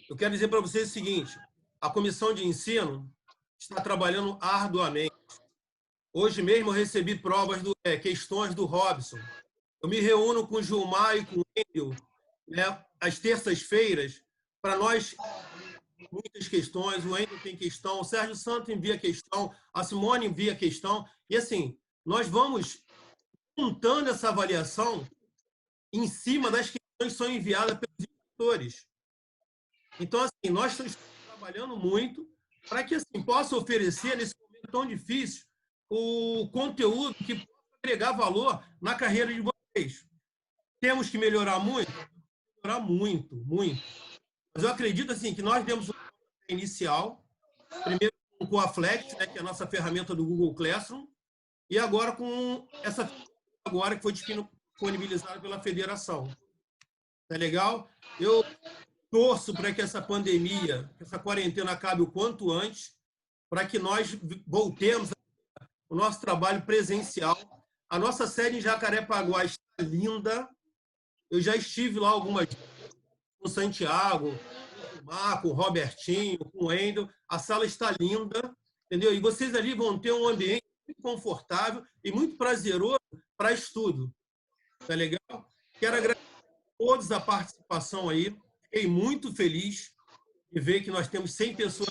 Eu quero dizer para vocês o seguinte: a comissão de ensino está trabalhando arduamente. Hoje mesmo eu recebi questões do Robson. Eu me reúno com o Gilmar e com o Wendel, né, às terças-feiras, para nós muitas questões. O Wendel tem questão, o Sérgio Santos envia questão, a Simone envia questão. E assim, nós vamos montando essa avaliação em cima das questões que são enviadas pelos instrutores. Então, assim, nós estamos trabalhando muito para que assim, possa oferecer, nesse momento tão difícil, o conteúdo que possa agregar valor na carreira de vocês. Temos que melhorar muito? Melhorar muito, muito. Mas eu acredito assim, que nós demos um inicial, primeiro com a Flex, né, que é a nossa ferramenta do Google Classroom, e agora com essa que foi disponibilizada pela federação. Tá legal? Eu torço para que essa pandemia, que essa quarentena acabe o quanto antes, para que nós voltemos o nosso trabalho presencial. A nossa sede em Jacarepaguá está linda. Eu já estive lá algumas vezes com o Santiago, com o Marco, com o Robertinho, com o Wendel. A sala está linda, entendeu? E vocês ali vão ter um ambiente muito confortável e muito prazeroso para estudo. Tá legal? Quero agradecer a todos a participação aí. Fiquei muito feliz de ver que nós temos 100 pessoas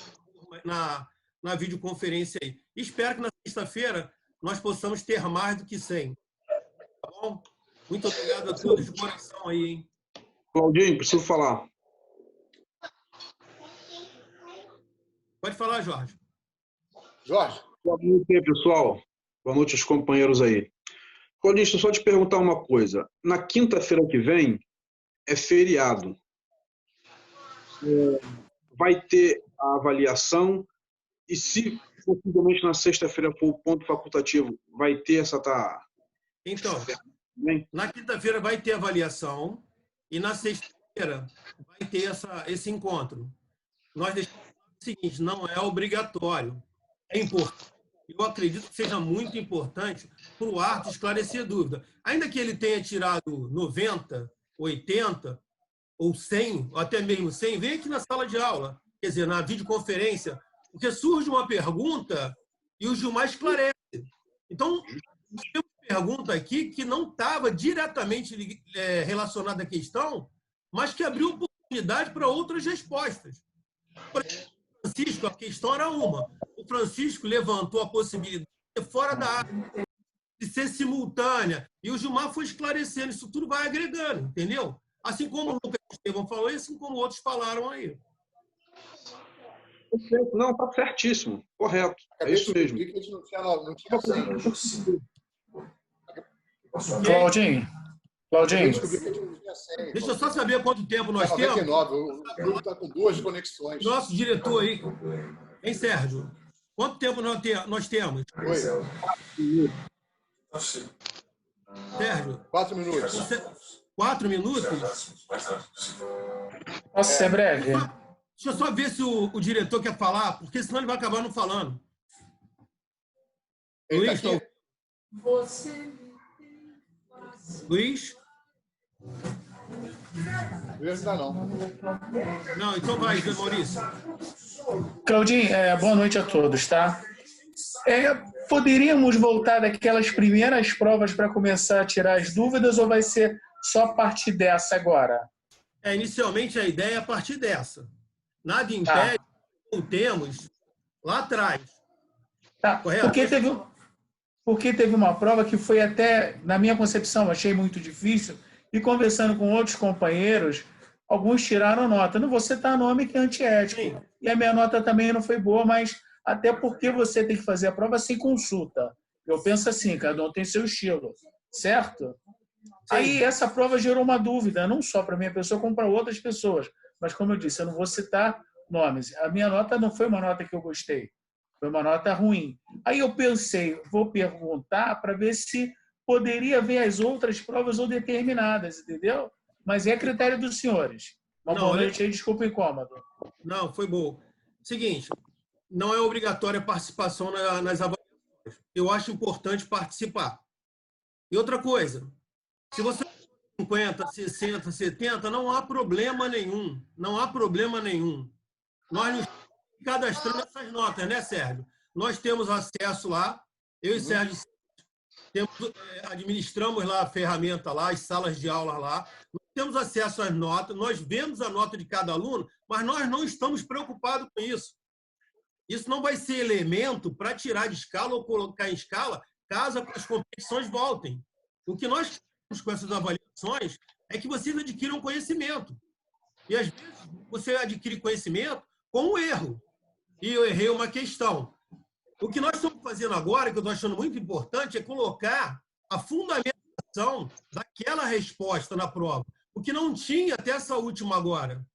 na videoconferência aí. Espero que na sexta-feira nós possamos ter mais do que 100. Tá bom? Muito obrigado a todos de coração aí, hein? Claudinho, preciso falar. Pode falar, Jorge. Jorge. Boa noite, pessoal. Boa noite aos companheiros aí. Claudinho, deixa eu só te perguntar uma coisa. Na quinta-feira que vem é feriado. Vai ter a avaliação e se possivelmente na sexta-feira for o ponto facultativo, vai ter essa... Então, na quinta-feira vai ter avaliação e na sexta-feira vai ter esse encontro. Nós deixamos o seguinte, não é obrigatório, é importante. Eu acredito que seja muito importante para o Arthur esclarecer dúvida. Ainda que ele tenha tirado 90, 80 ou 100, ou até mesmo 100, vem aqui na sala de aula, quer dizer, na videoconferência, porque surge uma pergunta e o Gilmar esclarece. Então, tem uma pergunta aqui que não estava diretamente relacionada à questão, mas que abriu oportunidade para outras respostas. Por exemplo, o Francisco, a questão era uma. O Francisco levantou a possibilidade de ser fora da área, de ser simultânea, e o Gilmar foi esclarecendo. Isso tudo vai agregando, entendeu? Assim como o Lucas Estevão falou, e assim como outros falaram aí. Não, está certíssimo. Correto. É isso mesmo. Claudinho. Deixa eu só saber quanto tempo nós temos. 99, o grupo está com 2 conexões. Nosso diretor aí. Hein, Sérgio? Quanto tempo nós temos? Oi. Sérgio? 4 minutos. 4 minutos? Posso ser breve? Deixa eu só ver se o diretor quer falar, porque senão ele vai acabar não falando. Luiz, tá... Luiz? Luiz não. Não, então vai, Maurício. Claudinho, boa noite a todos, tá? Poderíamos voltar daquelas primeiras provas para começar a tirar as dúvidas ou vai ser só a partir dessa agora? Inicialmente a ideia é a partir dessa. Nada impede que voltemos lá atrás. Tá, correto? Porque teve uma prova que foi até, na minha concepção, achei muito difícil, e conversando com outros companheiros, alguns tiraram nota. Não vou citar nome que é antiético. Sim. E a minha nota também não foi boa, mas até porque você tem que fazer a prova sem consulta. Eu penso assim, cada um tem seu estilo, certo? Sim. Aí essa prova gerou uma dúvida, não só para a minha pessoa, como para outras pessoas. Mas, como eu disse, eu não vou citar nomes. A minha nota não foi uma nota que eu gostei. Foi uma nota ruim. Aí eu pensei, vou perguntar para ver se poderia ver as outras provas ou determinadas, entendeu? Mas é critério dos senhores. Uma boa noite aí, desculpa o incômodo. Não, foi bom. Seguinte, não é obrigatória a participação nas avaliações. Eu acho importante participar. E outra coisa, se você 50, 60, 70, não há problema nenhum. Não há problema nenhum. Nós nos cadastrando essas notas, né, Sérgio? Nós temos acesso lá, eu e Sérgio administramos lá a ferramenta lá, as salas de aula lá, nós temos acesso às notas, nós vemos a nota de cada aluno, mas nós não estamos preocupados com isso. Isso não vai ser elemento para tirar de escala ou colocar em escala caso as competições voltem. O que nós queremos com essas avaliações é que vocês adquiram conhecimento. E às vezes você adquire conhecimento com um erro. E eu errei uma questão. O que nós estamos fazendo agora, que eu estou achando muito importante, é colocar a fundamentação daquela resposta na prova. O que não tinha até essa última agora.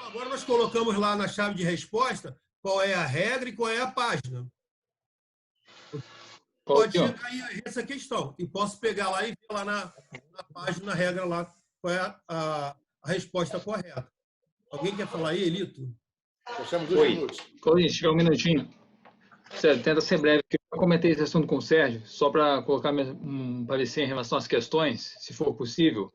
Agora nós colocamos lá na chave de resposta qual é a regra e qual é a página. Pode chegar aí essa questão. E posso pegar lá e ver lá na página, na regra lá, qual é a resposta correta. Alguém quer falar aí, Elito? Oi, Claudinho, tiver um minutinho. Sérgio, tenta ser breve. Eu comentei esse assunto com o Sérgio, só para colocar um parecer em relação às questões, se for possível.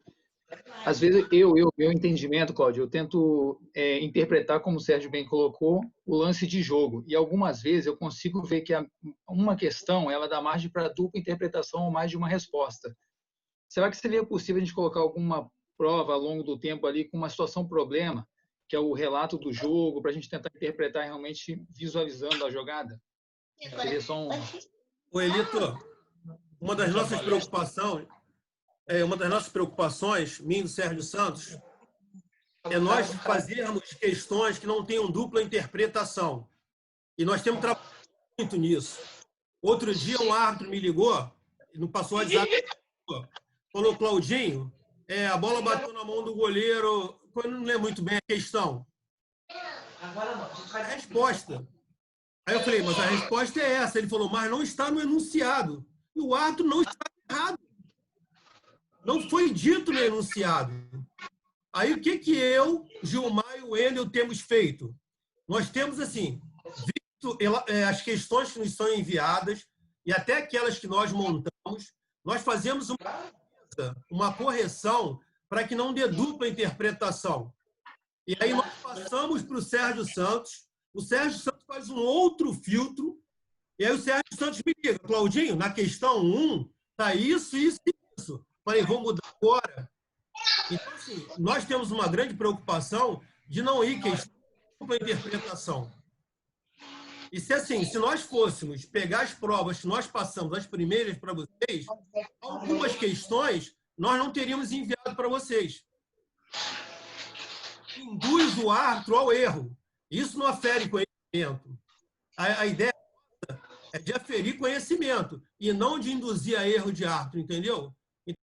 às vezes, meu entendimento, Cláudio, eu tento interpretar, como o Sérgio bem colocou, o lance de jogo. E algumas vezes eu consigo ver que uma questão ela dá margem para dupla interpretação ou mais de uma resposta. Será que seria possível a gente colocar alguma prova ao longo do tempo ali com uma situação problema, que é o relato do jogo, para a gente tentar interpretar realmente visualizando a jogada? Seria só um... Ô, Elito, uma das nossas preocupações, minha e do Sérgio Santos, é nós fazermos questões que não tenham dupla interpretação. E nós temos trabalhado muito nisso. Outro dia, um árbitro me ligou, não passou a dizer, falou, Claudinho, a bola bateu na mão do goleiro, eu não lembro muito bem a questão. A resposta. Aí eu falei, mas a resposta é essa. Ele falou, mas não está no enunciado. E o árbitro não está errado. Não foi dito no enunciado. Aí o que eu, Gilmar e o Wendel temos feito? Nós temos, assim, visto as questões que nos são enviadas e até aquelas que nós montamos, nós fazemos uma correção para que não dê dupla interpretação. E aí nós passamos para o Sérgio Santos faz um outro filtro, e aí o Sérgio Santos me liga, Claudinho, na questão 1, tá isso, isso e isso. Falei, vou mudar agora. Então, assim, nós temos uma grande preocupação de não ir questão de dupla interpretação. E se nós fôssemos pegar as provas que nós passamos, as primeiras para vocês, algumas questões nós não teríamos enviado para vocês. Induz o árbitro ao erro. Isso não afere conhecimento. A ideia é de aferir conhecimento e não de induzir a erro de árbitro, entendeu?